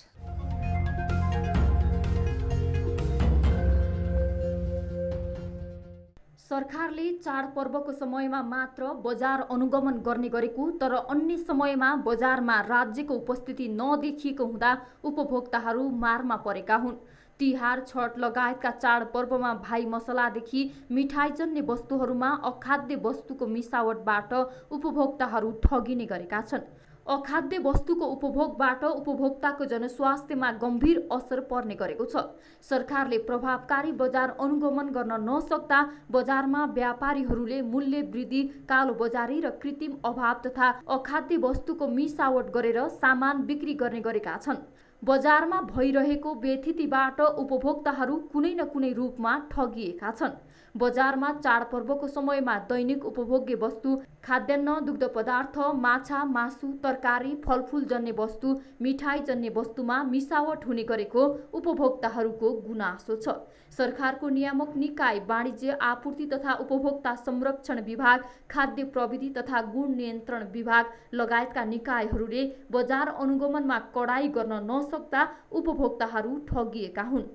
सरकारले चाडपर्वको समयमा मात्र बजार अनुगमन गर्ने गरेको तर अन्य समयमा बजारमा राज्यको उपस्थिति नदेखिएको हुँदा उपभोक्ताहरू मारमा परेका हुन्। तिहार, छठ लगायतका चाडपर्वमा भाइ मसलादेखि मिठाईजन्य वस्तुहरूमा अखाद्य वस्तुको मिसावटबाट उपभोक्ताहरू ठगिने गरेका छन्। अखाद्य वस्तुको उपभोगबाट उपभोक्ताको जनस्वास्थ्यमा गम्भीर असर पर्ने गरेको छ। सरकारले प्रभावकारी बजार अनुगमन गर्न नसक्दा बजारमा व्यापारीहरूले मूल्य वृद्धि, कालो बजारी र कृत्रिम अभाव तथा अखाद्य वस्तुको मिसावट गरेर सामान बिक्री गर्ने गरेका छन्। बजारमा भइरहेको बेथितिबाट उपभोक्ताहरू कुनै न कुनै रूपमा ठगिएका छन्। बजारमा चाडपर्वको समयमा दैनिक उपभोग्य वस्तु, खाद्यान्न, दुग्ध पदार्थ, माछा, मासु, तरकारी, फलफुल जन्य वस्तु, मिठाई जन्य वस्तुमा मिसावट हुने गरेको उपभोक्ताहरूको गुनासो छ। सरकारको नियामक निकाय वाणिज्य, आपूर्ति तथा उपभोक्ता संरक्षण विभाग, खाद्य प्रविधि तथा गुण नियन्त्रण विभाग लगायतका निकायहरूले बजार अनुगमनमा कडाई गर्न नसक्दा उपभोक्ताहरू ठगिएका हुन्।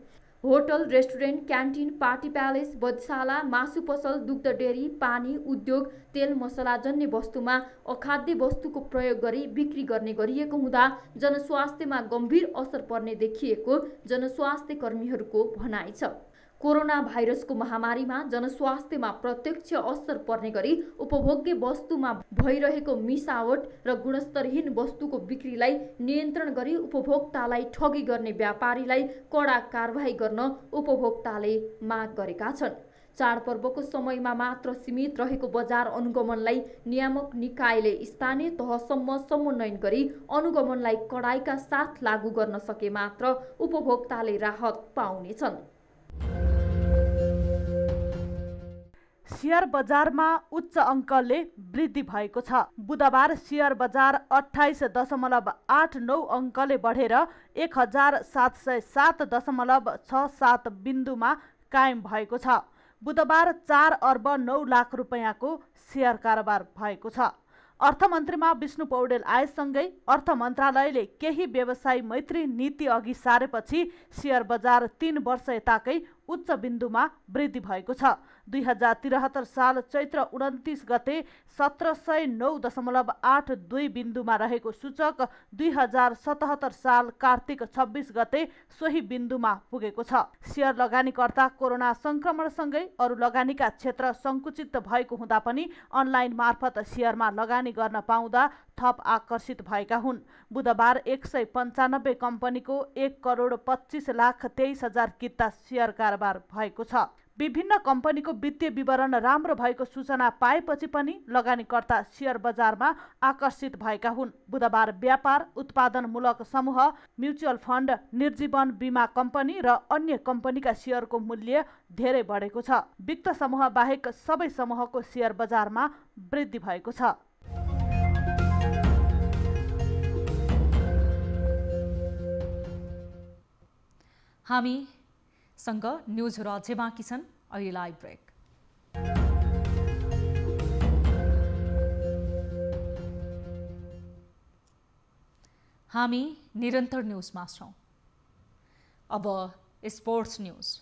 Hotel, restaurant, canteen, party palace, बधशाला, मासु पसल, दुग्ध डेरी, पानी उद्योग, तेल मसला जन्य वस्तुमा अखाद्य वस्तुको प्रयोग गरी बिक्री गर्ने गरिएको हुँदा जनस्वास्थ्यमा गम्भीर असर पर्ने देखिएको जनस्वास्थ्य कर्मीहरूको भनाइ छ। कोरोना भाइरसको महामारीमा जनस्वास्थ्यमा प्रत्यक्ष असर पर्ने गरी उपभोग्य वस्तुमा भइरहेको मिसावट र गुणस्तरहीन वस्तुको बिक्रीलाई नियन्त्रण गरी उपभोक्तालाई ठगी गर्ने व्यापारीलाई कडा कारबाही गर्न उपभोक्ताले माग गरेका छन्। चाडपर्वको समयमा मात्र सीमित रहेको बजार अनुगमनलाई नियामक निकायले स्थानीय तहसम्म समन्वयन गरी अनुगमनलाई कडाइका साथ लागू गर्न सके मात्र उपभोक्ताले राहत पाउनेछन्। शेयर बजारमा उच्च अङ्कले वृद्धि भएको छ। बुधबार शेयर बजार 28.89 अङ्कले बढेर 1707.67 बिन्दुमा कायम भएको छ। बुधबार 4 अर्ब 9 लाख रुपैयाँको शेयर कारोबार भएको छ। अर्थमन्त्रीमा विष्णु पौडेल आएसँगै अर्थ मन्त्रालयले केही व्यवसायी मैत्री नीति अघि सारेपछि शेयर बजार 3 वर्ष यताकै उच्च बिन्दुमा वृद्धि भएको छ। 2073 साल चैत्र 29 गते 1709.82 बिन्दुमा रहेको सूचक 2077 साल कार्तिक 26 गते सोही बिन्दुमा पुगेको छ। शेयर लगानीकर्ता कोरोना संक्रमणसँगै अरू लगानीका क्षेत्र सङ्कुचित भएको हुँदा पनि अनलाइन मार्फत शेयरमा लगानी गर्न पाउँदा थप आकर्षित भएका हुन्। बुधबार 195 कम्पनीको 1,25,23,000 किता शेयर कारोबार भएको छ। विभिन्न कम्पनीको वित्तीय विवरण राम्रो भएको सूचना पाएपछि पनि लगानीकर्ता शेयर बजारमा आकर्षित भएका हुन्। बुधबार व्यापार उत्पादनमूलक समूह, म्युचुअल फन्ड, निर्जीवन बीमा कम्पनी र अन्य कम्पनीका शेयरको मूल्य धेरै बढेको छ। वित्त समूह बाहेक सबै समूहको शेयर बजारमा वृद्धि भएको छ। हामीसँग न्युजहरू अझै बाँकी छन्। अहिलेलाई ब्रेक। हामी निरन्तर न्युजमा छौँ। अब स्पोर्ट्स न्युज।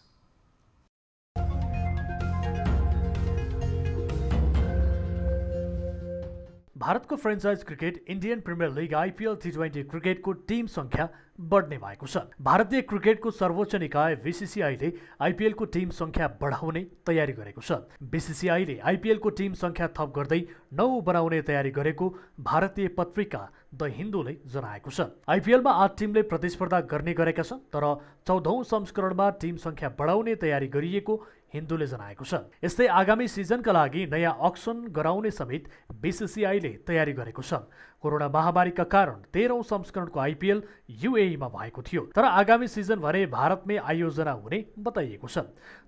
भारतको franchise cricket Indian premier league IPL T20 क्रिकेटको टिम सङ्ख्या बढ्ने भएको छ। भारतीय क्रिकेटको सर्वोच्च निकाय बीसीसीआईले आइपिएलको टिम सङ्ख्या बढाउने तयारी गरेको छ। बीसीसीआईले आइपिएलको टिम सङ्ख्या थप गर्दै 9 बनाउने तयारी गरेको भारतीय पत्रिका द हिन्दूले जनाएको छ। आइपिएलमा 8 टिमले प्रतिस्पर्धा गर्ने गरेका छन्, तर 14औं संस्करणमा टिम सङ्ख्या बढाउने तयारी गरिएको हिन्दूले जनाएको छ। यस्तै आगामी सिजनका लागि नयाँ अक्सन गराउने समेत बीसीसीआईले तयारी गरेको छ। कोरोना महामारीका कारण 13औं संस्करणको आइपिएल युएईमा भएको थियो, तर आगामी सिजन भने भारतमै आयोजना हुने बताइएको छ।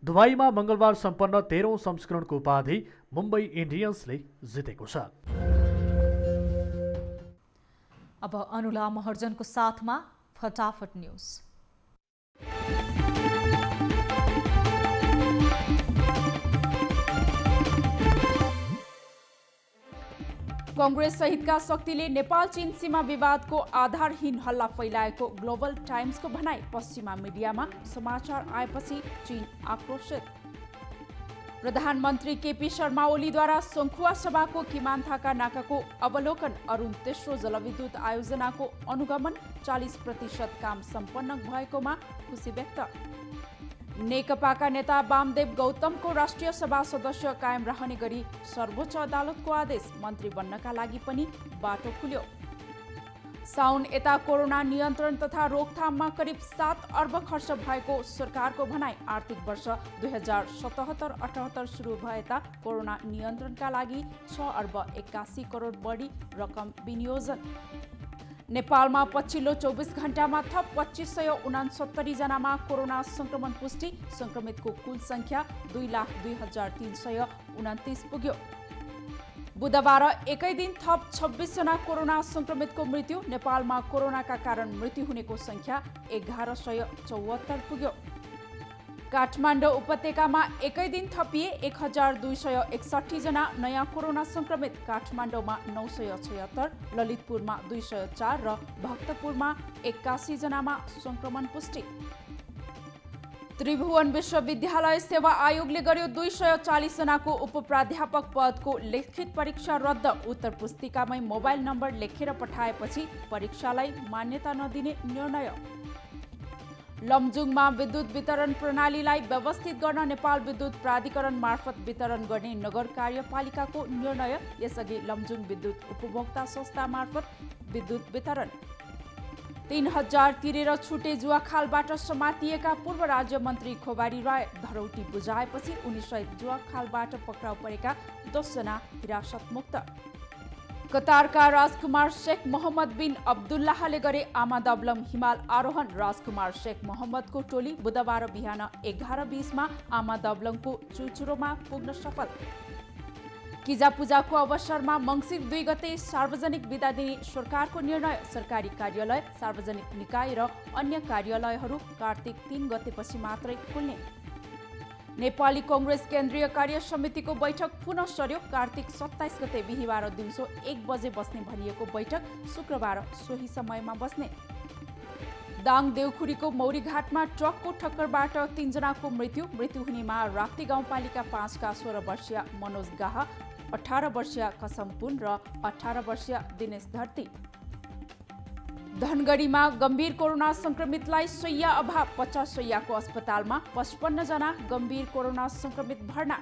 दुबईमा मंगलबार सम्पन्न 13औं संस्करणको उपाधि मुम्बई इन्डियन्सले जितेको छ। अब अनुला महर्जनको साथमा फटाफट न्युज। कांग्रेस सहितका शक्तिले नेपाल चीन सीमा विवादको आधारहीन हल्ला फैलाएको ग्लोबल टाइम्सको भनाई। पश्चिमा मिडियामा समाचार आएपछि चीन आक्रोशित। प्रधानमन्त्री केपी शर्मा ओलीद्वारा सङ्खुवा सभाको किमानथाका नाकाको अवलोकन। अरुण तेस्रो जलविद्युत आयोजनाको अनुगमन। 40% काम सम्पन्न भएकोमा खुसी व्यक्त। नेकपाका नेता वामदेव गौतमको राष्ट्रिय सभा सदस्य कायम रहने गरी सर्वोच्च अदालतको आदेश। मन्त्री बन्नका लागि पनि बाटो खुल्यो। साउन यता कोरोना नियन्त्रण तथा रोकथाममा करिब 7 अर्ब खर्च भएको सरकारको भनाई। आर्थिक वर्ष 2077-78 सुरु भएता कोरोना नियन्त्रणका लागि 6 अर्ब 81 करोड बढी रकम विनियोजन। नेपालमा पछिल्लो 24 घण्टामा थप 2569 जनामा कोरोना संक्रमण पुष्टि। संक्रमितको कुल संख्या 2,02,329 पुग्यो। बुधबार एकै दिन थप 26 जना कोरोना संक्रमितको मृत्यु। नेपालमा कोरोनाका कारण मृत्यु हुनेको संख्या 1174 पुग्यो। काठमाडौँ उपत्यकामा एकै दिन थपिए 1261 जना नयाँ कोरोना संक्रमित। काठमाडौँमा 976, ललितपुरमा 204 र भक्तपुरमा 81 जनामा संक्रमण पुष्टि। त्रिभुवन विश्वविद्यालय सेवा आयोगले गर्यो 240 जनाको उपप्राध्यापक पदको लिखित परीक्षा रद्द। उत्तर पुस्तिकामै मोबाइल नम्बर लेखेर पठाएपछि परीक्षालाई मान्यता नदिने निर्णय। लमजुङमा विद्युत वितरण प्रणालीलाई व्यवस्थित गर्न नेपाल विद्युत प्राधिकरण मार्फत वितरण गर्ने नगर कार्यपालिकाको निर्णय। यसअघि लमजुङ विद्युत उपभोक्ता संस्था मार्फत विद्युत वितरण। 3000 तिरेर छुटे जुवाखालबाट समातिएका पूर्व राज्य मन्त्री खोबारी राय धरौटी बुझाएपछि उनीसहित जुवाखालबाट पक्राउ परेका 10 जना हिरासत मुक्त। कतारका राजकुमार शेख मोहम्मद बिन अब्दुल्लाहले गरे आमादबलम हिमाल आरोहण। राजकुमार शेख मोहम्मदको टोली बुधबार बिहान 11:20 आमादबलमको चुचुरोमा पुग्न सफल। किजा पूजाको अवसरमा मङ्सिर 2 गते सार्वजनिक बिदा दिने सरकारको निर्णय। सरकारी कार्यालय, सार्वजनिक निकाय र अन्य कार्यालयहरू कार्तिक 3 गतेपछि मात्रै खुल्ने। नेपाली कांग्रेस केन्द्रीय कार्य समितिको बैठक पुनः सर्यो। कार्तिक 27 गते बिहिबार दिउँसो 1 बजे बस्ने भनिएको बैठक शुक्रबार सोही समयमा बस्ने। दाङ देउखुरीको मौरीघाटमा ट्रकको ठक्करबाट 3 जनाको मृत्यु हुनेमा राप्ती गाउँपालिका 5 का 16 वर्षीय मनोज गाह, 18 वर्षीय कसम पुन र 18 वर्षीय दिनेश धर्ती। धनगढीमा गम्भीर कोरोना संक्रमितलाई शैय्या अभाव। 50 शैय्याको अस्पतालमा 55 जना गम्भीर कोरोना संक्रमित भर्ना।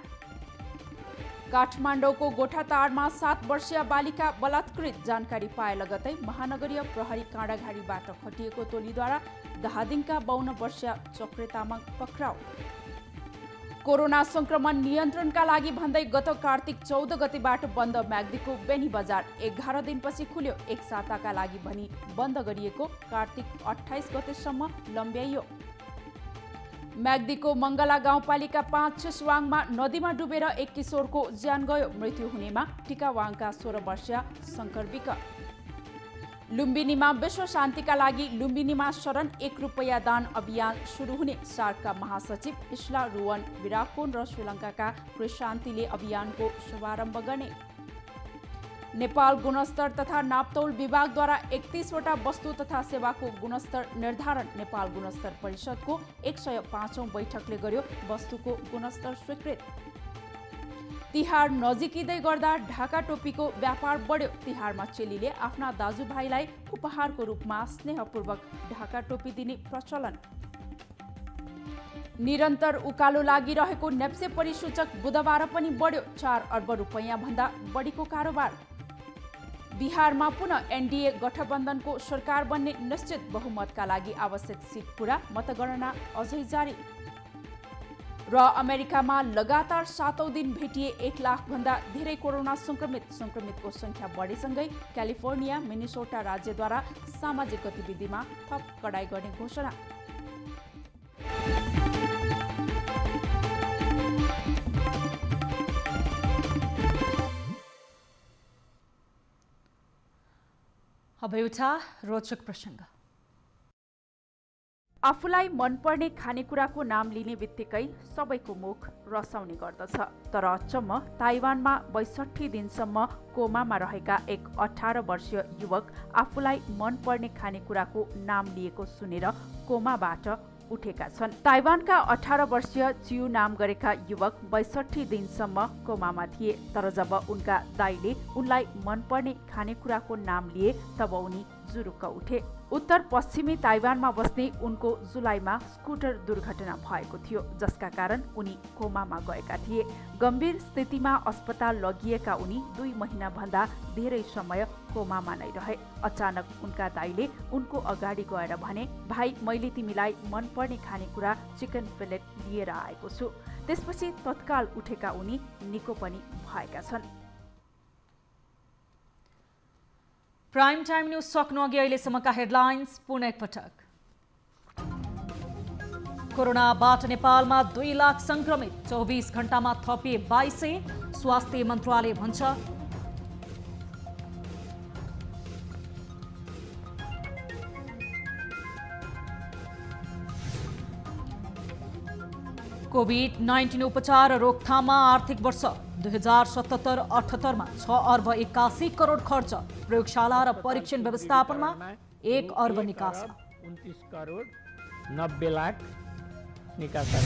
काठमाडौँको गोठाटारमा 7 वर्षीय बालिका बलात्कृत। जानकारी पाए लगतै महानगरीय प्रहरी काँडाघारीबाट खटिएको टोलीद्वारा धादिङका 52 वर्षीय चक्रे तामाङ पक्राउ। कोरोना संक्रमण नियन्त्रणका लागि भन्दै गत कार्तिक 14 गतेबाट बन्द म्याग्दीको बेनी बजार 11 दिनपछि खुल्यो। एक साताका लागि भनी बन्द गरिएको कार्तिक 28 गतेसम्म लम्ब्याइयो। म्याग्दीको मङ्गला गाउँपालिका 5 छिसवाङमा नदीमा डुबेर एक किशोरको ज्यान गयो। मृत्यु हुनेमा टिकावाङका 16 वर्षीय शङ्कर विक। लुम्बिनीमा विश्व शान्तिका लागि लुम्बिनीमा शरण 1 रुपैयाँ दान अभियान सुरु हुने। सार्कका महासचिव इस्ला रुवन विराकोन र श्रीलङ्काका क्रिशान्तिले अभियानको शुभारम्भ गर्ने। नेपाल गुणस्तर तथा नापतौल विभागद्वारा 31 वटा वस्तु तथा सेवाको गुणस्तर निर्धारण। नेपाल गुणस्तर परिषदको 105औं बैठकले गर्यो वस्तुको गुणस्तर स्वीकृत। तिहार नजिकिँदै गर्दा ढाका टोपीको व्यापार बढ्यो। तिहारमा चेलीले आफ्ना दाजुभाइलाई उपहारको रूपमा स्नेहपूर्वक ढाका टोपी दिने प्रचलन। निरन्तर उकालो लागिरहेको नेप्से परिसूचक बुधबार पनि बढ्यो। 4 अर्ब रुपैयाँ भन्दा बढीको कारोबार। बिहारमा पुनः एनडीए गठबन्धनको सरकार बन्ने निश्चित। बहुमतका लागि आवश्यक सिट पूरा। मतगणना अझै जारी। र अमेरिकामा लगातार 7औं दिन भेटिए 1 लाख भन्दा धेरै कोरोना संक्रमितको संख्या बढेसँगै क्यालिफोर्निया, मिनेसोटा राज्यद्वारा सामाजिक गतिविधिमा थप कडाई गर्ने घोषणा। अब एउटा रोचक प्रसङ्ग। आफूलाई मनपर्ने खानेकुराको नाम लिने बित्तिकै सबैको मुख रसाउने गर्दछ। तर अचम्म ताइवानमा 62 दिनसम्म कोमामा रहेका एक 18 वर्षीय युवक आफूलाई मनपर्ने खानेकुराको नाम लिएको सुनेर कोमाबाट उठेका छन्। ताइवानका 18 वर्षीय चिउ नाम गरेका युवक 62 दिनसम्म कोमामा थिए। तर जब उनका दाइले उनलाई मनपर्ने खानेकुराको नाम लिए तब उनी जुरुक्क उठे। उत्तर पश्चिमी ताइवानमा बस्ने उनको जुलाईमा स्कुटर दुर्घटना भएको थियो, जसका कारण उनी कोमामा गएका थिए। गम्भीर स्थितिमा अस्पताल लगिएका उनी 2 महिनाभन्दा धेरै समय कोमामा नै रहे। अचानक उनका दाइले उनको अगाडि गएर भने, भाइ मैले तिमीलाई मनपर्ने खानेकुरा चिकन फिलेट लिएर आएको छु। त्यसपछि तत्काल उठेका उनी निको पनि भएका छन्। प्राइम टाइम न्यूज सक्नु अघि अहिलेसम्मका हेडलाइन्स पुनः एकपटक। कोरोनाबाट नेपालमा 2 लाख संक्रमित, 24 घण्टामा थपिए 2200, स्वास्थ्य मन्त्रालय भन्छ। कोभिड-19 उपचार र रोकथाममा आर्थिक वर्ष 2077-78 में 6 अर्ब 81 करोड़ खर्च, प्रयोगशाला र परीक्षण व्यवस्थापनमा 1 अर्ब निकासा। 29 करोड़ 90 लाख निकासा।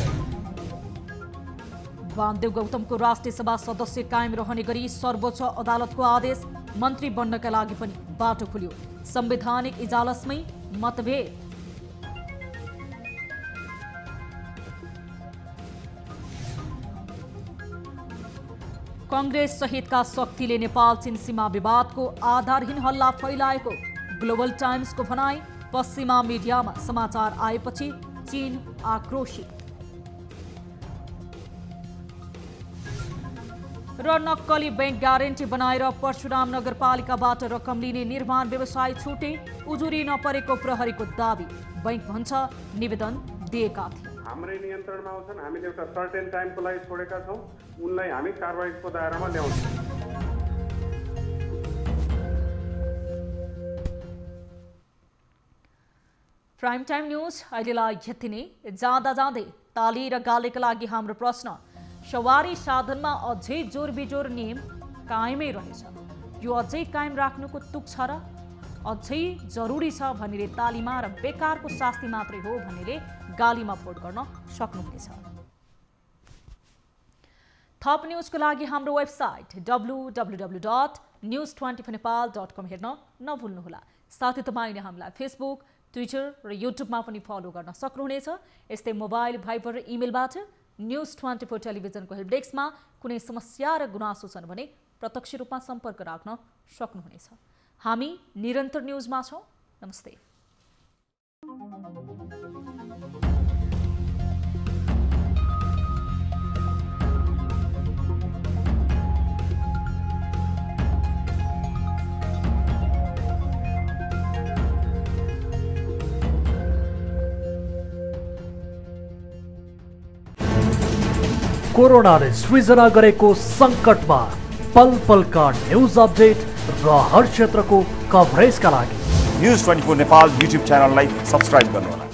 वामदेव गौतमको राष्ट्रिय सभा सदस्य कायम रहने गरी सर्वोच्च अदालतको आदेश, मन्त्री बन्नका लागि पनि बाटो खुल्यो। संवैधानिक इजलासमै मतभेद। कांग्रेस सहितका शक्तिले नेपाल चीन सीमा विवादको आधारहीन हल्ला फैलाएको, ग्लोबल टाइम्सको भनाई। पश्चिमा मिडियामा समाचार आएपछि चीन आक्रोशित। र नक्कली बैंक ग्यारेन्टी बनाएर परशुराम नगरपालिकाबाट रकम लिने निर्माण व्यवसाय छुटे, उजुरी नपरेको प्रहरीको दाबी। बैंक भन्छ निवेदन दिएका थिए। हाम्रै नियन्त्रणमा आउँछन्, हामीले एउटा सर्टेन टाइमको लागि छोडेका छौँ, उनलाई हामी कारबाहीको दायरामा ल्याउँछौँ। प्राइम टाइम न्यूज अहिलेलाई यति नै। जाँदा जाँदै ताली र गालीका लागि हाम्रो प्रश्न, सवारी साधनमा अझै जोर बिजोर नियम कायमै रहेछ, यो अझै कायम राख्नुको तुक छ र अझै जरुरी छ भनेर तालीमा र बेकारको शास्ति मात्रै हो भनेर गालीमा भोट गर्न सक्नुहुनेछ। थप न्यूजको लागि हाम्रो वेबसाइट www.news24nepal.com हेर्न नभुल्नुहोला। साथै तपाईले हामीलाई फेसबुक, ट्विटर र युट्युबमा पनि फलो गर्न सक्नुहुनेछ। यस्तै मोबाइल, भाइबर र इमेलबाट न्यूज24 टेलिभिजनको हेल्प डेस्कमा कुनै समस्या र गुनासो छन् भने प्रत्यक्ष रूपमा सम्पर्क राख्न सक्नुहुनेछ। हामी निरन्तर न्यूजमा छौं। नमस्ते। कोरोनाले सृजना गरेको संकटमा पल पलका न्यूज अपडेट र हर क्षेत्रको कभरेजका लागि News24 नेपाल युट्युब च्यानललाई सब्स्क्राइब गर्नुहोला।